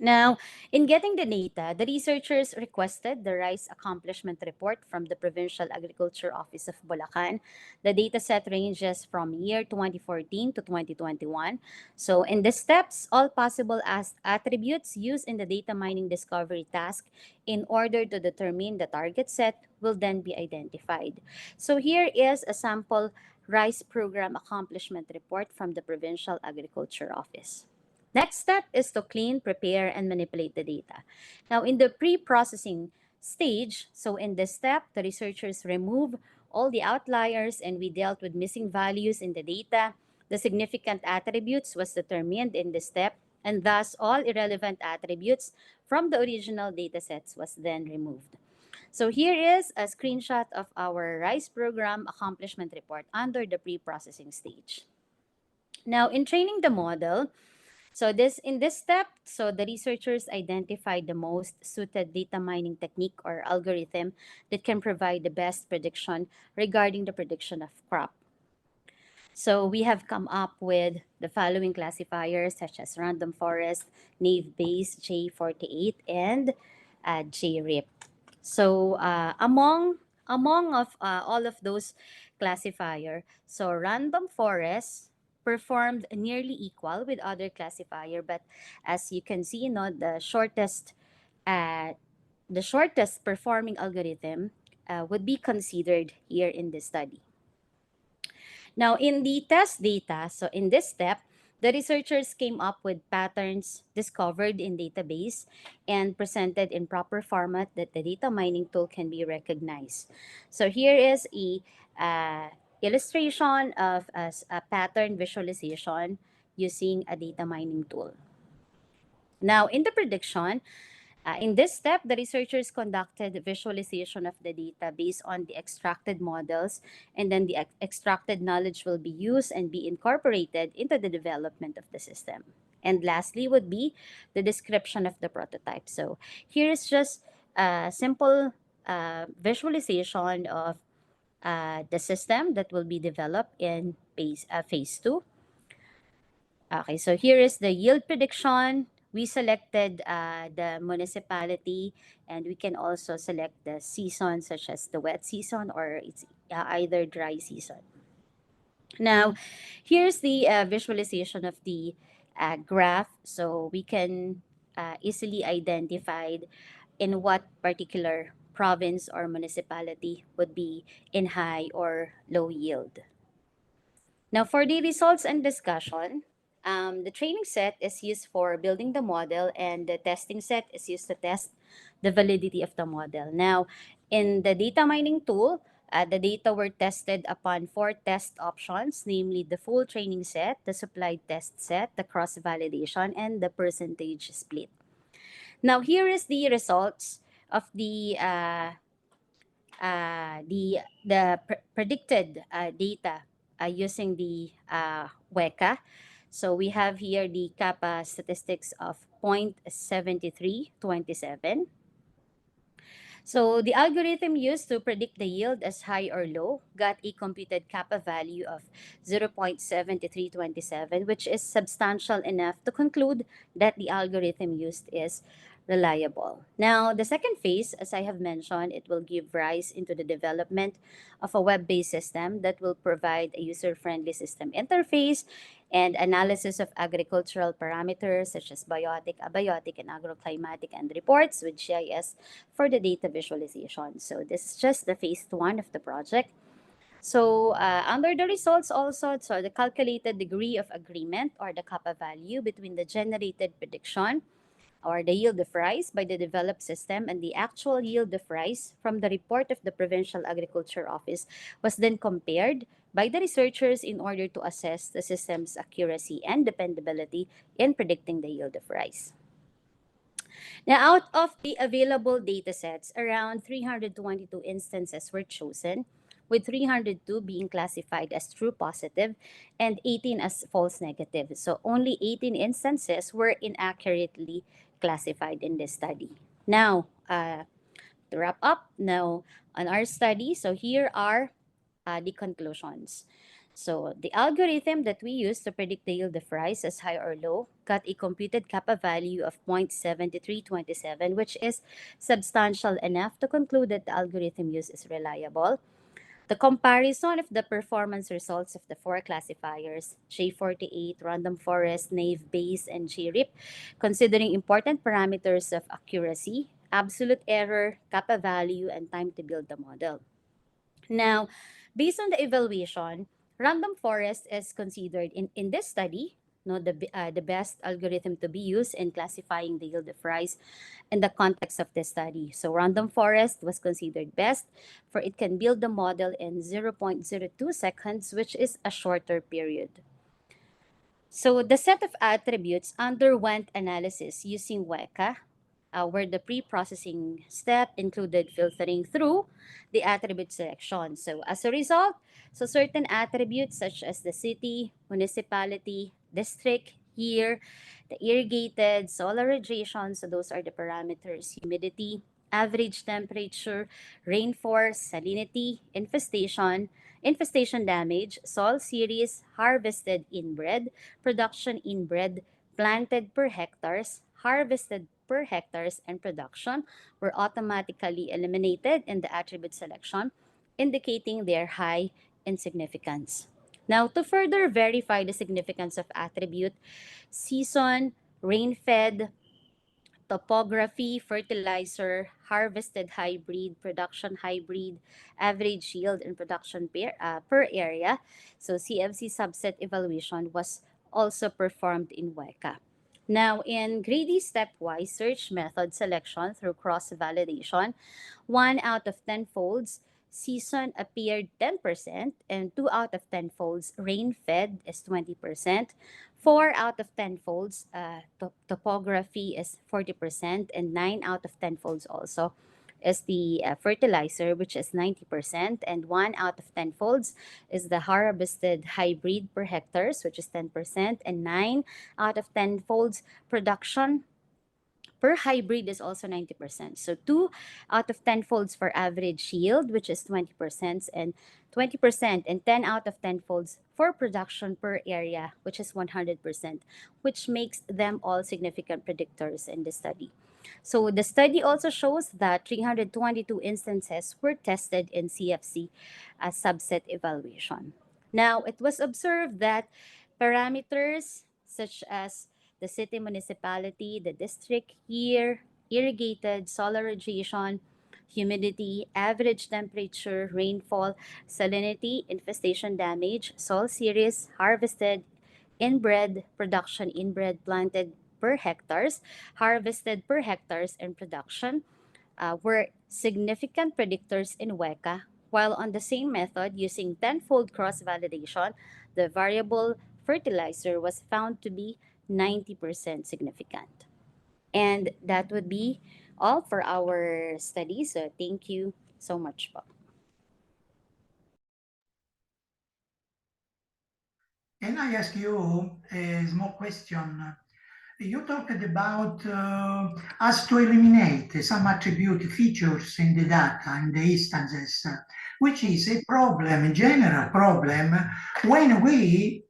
Now, in getting the data, the researchers requested the rice accomplishment report from the Provincial Agriculture Office of Bulacan. The data set ranges from year 2014 to 2021. So, in the steps, all possible attributes used in the data mining discovery task in order to determine the target set will then be identified. So, here is a sample rice program accomplishment report from the Provincial Agriculture Office. Next step is to clean, prepare, and manipulate the data. Now, in the pre-processing stage, so in this step, the researchers remove all the outliers and we dealt with missing values in the data. The significant attributes was determined in this step, and thus all irrelevant attributes from the original data sets was then removed. So here is a screenshot of our RISE program accomplishment report under the pre-processing stage. Now, in training the model, so in this step, so the researchers identified the most suited data mining technique or algorithm that can provide the best prediction regarding the prediction of crop. So we have come up with the following classifiers such as random forest, naive Bayes, J48, and JRIP. So among of all of those classifier, so random forest performed nearly equal with other classifier, but as you can see, uh, the shortest performing algorithm would be considered here in this study. Now, in the test data, so in this step, the researchers came up with patterns discovered in database and presented in proper format that the data mining tool can be recognized. So here is a illustration of a pattern visualization using a data mining tool. Now, in the prediction, in this step, the researchers conducted visualization of the data based on the extracted models, and then the extracted knowledge will be used and be incorporated into the development of the system. And lastly would be the description of the prototype. So here is just a simple visualization of the system that will be developed in phase 2. Okay, so here is the yield prediction. We selected the municipality, and we can also select the season, such as the wet season or it's either dry season. Now, here's the visualization of the graph, so we can easily identify in what particular province or municipality would be in high or low yield. Now, for the results and discussion, the training set is used for building the model, and the testing set is used to test the validity of the model. Now, in the data mining tool, the data were tested upon 4 test options, namely the full training set, the supplied test set, the cross-validation, and the percentage split. Now, here is the results of the predicted data using the WECA. So we have here the kappa statistics of 0.7327. So the algorithm used to predict the yield as high or low got a computed kappa value of 0.7327, which is substantial enough to conclude that the algorithm used is reliable. Now, the second phase, as I have mentioned, it will give rise into the development of a web-based system that will provide a user-friendly system interface and analysis of agricultural parameters such as biotic, abiotic, and agroclimatic and reports with GIS for the data visualization. So this is just the phase 1 of the project. So under the results also, so the calculated degree of agreement or the kappa value between the generated prediction or the yield of rice by the developed system and the actual yield of rice from the report of the Provincial Agriculture Office was then compared by the researchers in order to assess the system's accuracy and dependability in predicting the yield of rice. Now, out of the available datasets, around 322 instances were chosen, with 302 being classified as true positive and 18 as false negative. So only 18 instances were inaccurately classified in this study. Now, to wrap up, now on our study, so here are the conclusions. So the algorithm that we use to predict the yield of rice as high or low got a computed kappa value of 0.7327, which is substantial enough to conclude that the algorithm used is reliable. The comparison of the performance results of the 4 classifiers, J48, Random Forest, Naive Bayes, and JRIP, considering important parameters of accuracy, absolute error, kappa value, and time to build the model. Now, based on the evaluation, random forest is considered in this study the best algorithm to be used in classifying the yield of rice in the context of this study. So random forest was considered best for it can build the model in 0.02 seconds, which is a shorter period. So the set of attributes underwent analysis using WECA, where the pre-processing step included filtering through the attribute selection. So as a result, so certain attributes such as the city, municipality, district, year, the irrigated, solar radiation, so those are the parameters, humidity, average temperature, rainfall, salinity, infestation damage, soil series, harvested inbred, production inbred, planted per hectares, harvested per hectares, and production were automatically eliminated in the attribute selection, indicating their high in significance. Now, to further verify the significance of attribute, season, rain-fed, topography, fertilizer, harvested hybrid, production hybrid, average yield, and production per area. So CFC subset evaluation was also performed in WECA. Now, in greedy stepwise search method selection through cross-validation, 1 out of 10 folds season appeared 10%, and 2 out of 10 folds rain-fed is 20%. 4 out of 10 folds topography is 40%, and 9 out of 10 folds also is the fertilizer, which is 90%, and 1 out of 10 folds is the harvested hybrid per hectares, which is 10%, and 9 out of 10 folds production per hybrid is also 90%. So 2 out of 10 folds for average yield, which is 20%, and 20%, and 10 out of 10 folds for production per area, which is 100%, which makes them all significant predictors in the study. So the study also shows that 322 instances were tested in CFC as subset evaluation. Now, it was observed that parameters such as the city municipality, the district year, irrigated, solar radiation, humidity, average temperature, rainfall, salinity, infestation damage, soil series, harvested, inbred, production inbred, planted per hectares, harvested per hectares, and production were significant predictors in WECA, while on the same method using tenfold cross-validation, the variable fertilizer was found to be 90% significant. And that would be all for our study. So thank you so much po. Can I ask you a small question? You talked about us to eliminate some attribute features in the data, in the instances, which is a problem, a general problem, when we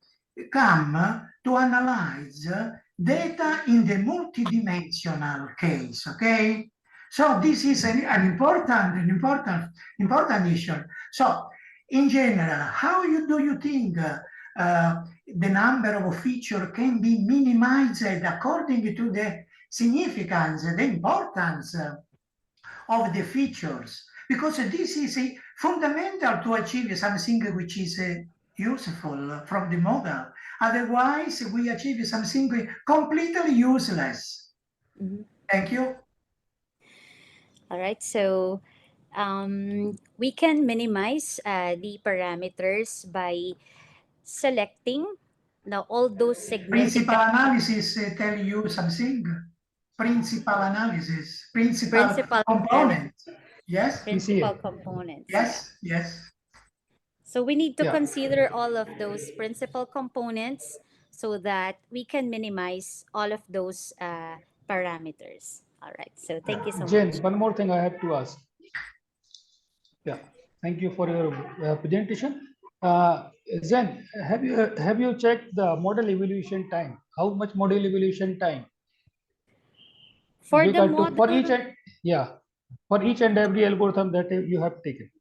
come to analyze data in the multidimensional case, okay? So this is an important issue. So in general, how do you think the number of features can be minimized according to the significance, the importance of the features? Because this is fundamental to achieve something which is useful from the model. Otherwise, we achieve something completely useless. Mhm. Thank you. All right, so we can minimize the parameters by selecting all those Principal significant analysis tell you something. Principal analysis, principal principal component. Yes, principal PCA. components. Yeah. yes. So we need to Yeah. consider all of those principal components so that we can minimize all of those parameters. All right. So thank you so much. Jane, one more thing I have to ask. Yeah, thank you for your presentation. Zen, have you checked the model evaluation time? How much model evaluation time For the Vika took for each model, and for each and every algorithm that you have taken?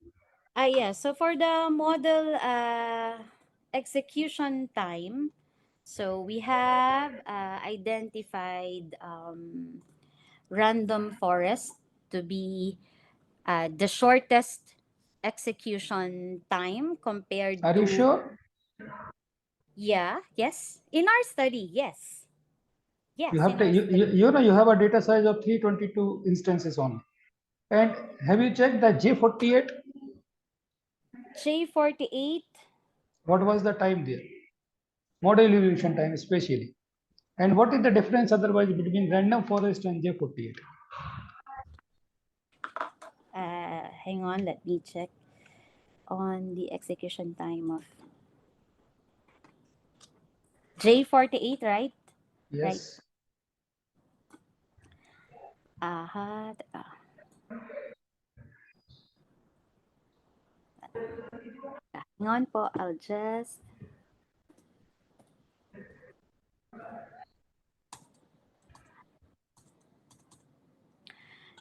yeah. So for the model execution time, so we have identified random forest to be the shortest execution time compared Are you to, sure? yes, in our study, yes. You Yes, have in to our study. you know you have a data size of 322 instances on. And have you checked the J48? J48, What was the time there? Model evaluation time especially. And what is the difference otherwise between random forest and J48? hang on, let me check on the execution time of J48, right? Right. Yes. Teka. Hang on po, I'll just...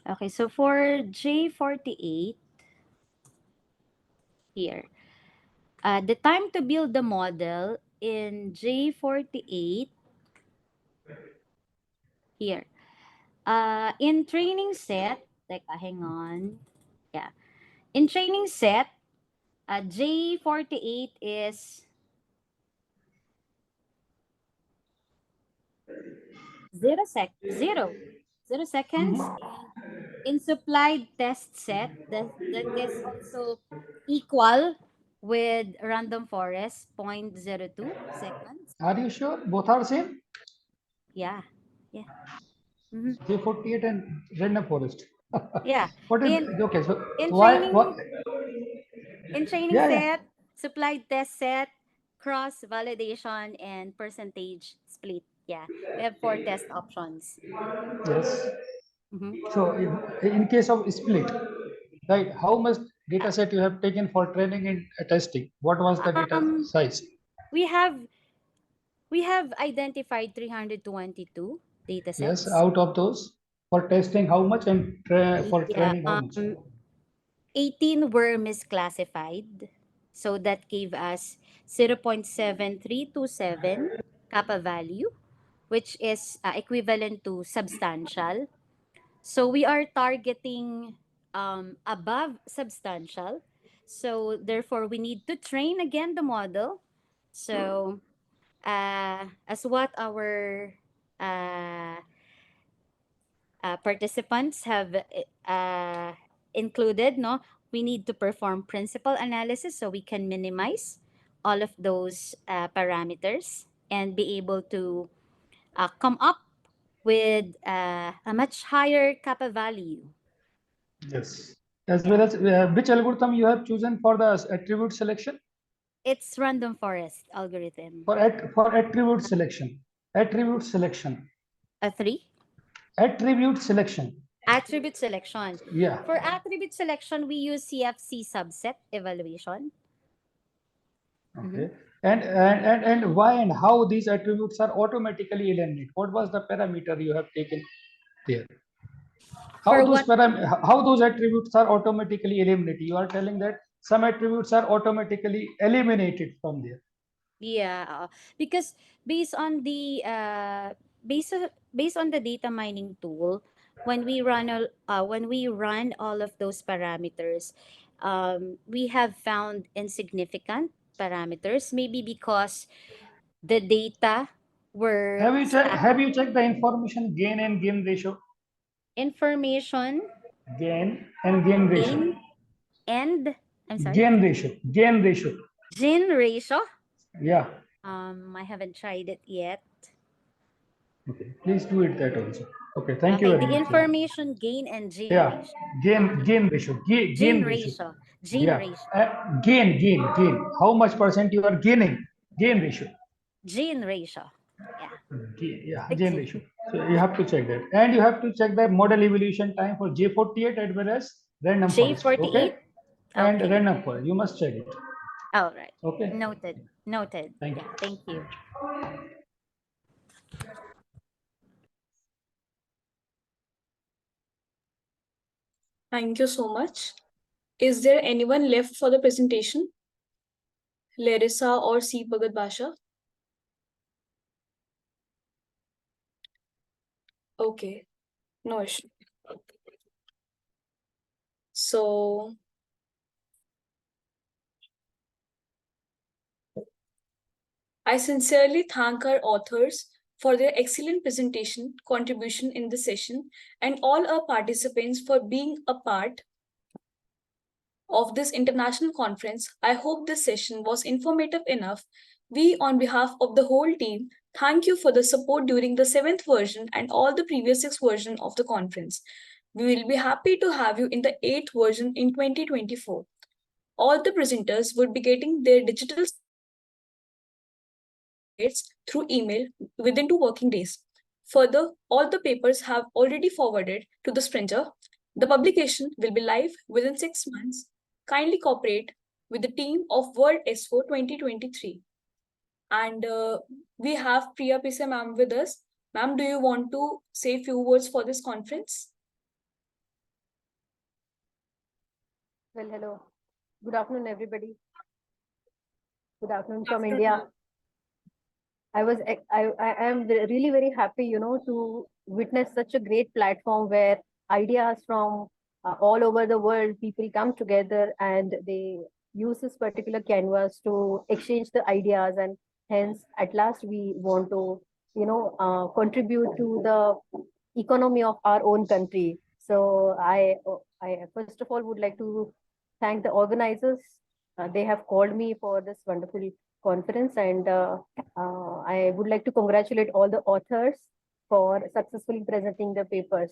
Okay, so for J48, here, the time to build the model in J48, here, in training set, hang on. Yeah. In training set, J48 is 0 seconds. And in supplied test set, that is also equal with random forest, 0.02 seconds. Are you sure both are same? Yeah. Yeah. Mm-hmm. J48 and random forest. Yeah. What is In okay? So in why? training in training Yeah, yeah. set, supplied test set, cross validation, and percentage split. Yeah, we have 4 test options. Yes. Mhm. So in case of split, right, how much data set you have taken for training and testing? What was the data size? We have identified 322 data Yes, sets. out of those, for testing how much and for Yeah, training how much? 18 were misclassified. So that gave us 0.7327 kappa value, which is equivalent to substantial. So we are targeting above substantial. So therefore, we need to train again the model. So as what our uh, participants have included, no, we need to perform principal analysis so we can minimize all of those parameters and be able to come up with a much higher kappa value. Yes. As well as which algorithm you have chosen for the attribute selection? It's random forest algorithm. For attribute selection. Attribute selection. A 3. Attribute selection. Attribute selection. Yeah. For attribute selection, we use CFC subset evaluation. Okay. And why and how these attributes are automatically eliminated? What was the parameter you have taken there? For what? How those attributes are automatically eliminated? You are telling that some attributes are automatically eliminated from there. Yeah, because based on the based on the data mining tool, when we run all of those parameters, we have found insignificant parameters. Maybe because the data were Have you checked the information gain and gain ratio? information Gain and gain ratio. gain and I'm sorry, Gain ratio. Gain ratio. gene ratio. Yeah. I haven't tried it yet. Okay. Please do it that also. Okay. Thank you Okay, very the much. information gain and gene Yeah. ratio. Gain ratio. Gain Gene ratio. ratio. Gene Yeah. ratio. Gain. How much percent you are gaining? Gain ratio. Gene ratio. Yeah. Yeah, The gain gene. ratio. So you have to check that. And you have to check the model evolution time for J48 as well as random forest. J48. Okay. And Okay. random forest. You must check it. All right. Okay. Noted. Noted. Thank Yeah. you. Thank you. Thank you so much. Is there anyone left for the presentation? Larissa or C. Bhagat Basha? Okay, no issue. So, I sincerely thank our authors for their excellent presentation, contribution in the session, and all our participants for being a part of this international conference. I hope this session was informative enough. We, on behalf of the whole team, thank you for the support during the 7th version and all the previous 6 versions of the conference. We will be happy to have you in the 8th version in 2024. All the presenters would be getting their digital through email within 2 working days. Further, all the papers have already forwarded to the sprinter. The publication will be live within 6 months. Kindly cooperate with the team of World S4 2023. And we have Priya Pise ma'am with us. Ma'am, do you want to say a few words for this conference? Well, hello. Good afternoon, everybody. Good afternoon from India. I am really very happy, to witness such a great platform where ideas from all over the world, people come together and they use this particular canvas to exchange the ideas, and hence at last we want to, contribute to the economy of our own country. So I first of all would like to thank the organizers. They have called me for this wonderful conference, and I would like to congratulate all the authors for successfully presenting the papers.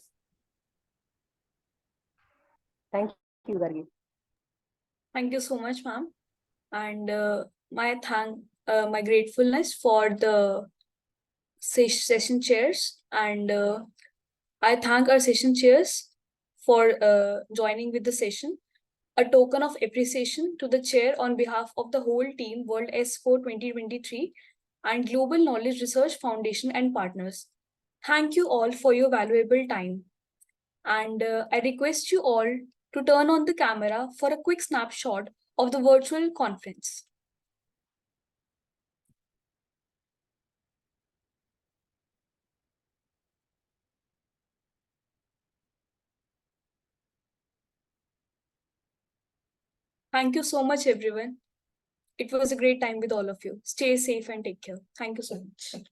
Thank you, Gargi. Thank you so much, ma'am. And my gratefulness for the session chairs, and I thank our session chairs for joining with the session. A token of appreciation to the chair on behalf of the whole team, WS4 2023, and Global Knowledge Research Foundation and partners. Thank you all for your valuable time. And I request you all to turn on the camera for a quick snapshot of the virtual conference. Thank you so much, everyone. It was a great time with all of you. Stay safe and take care. Thank you so much.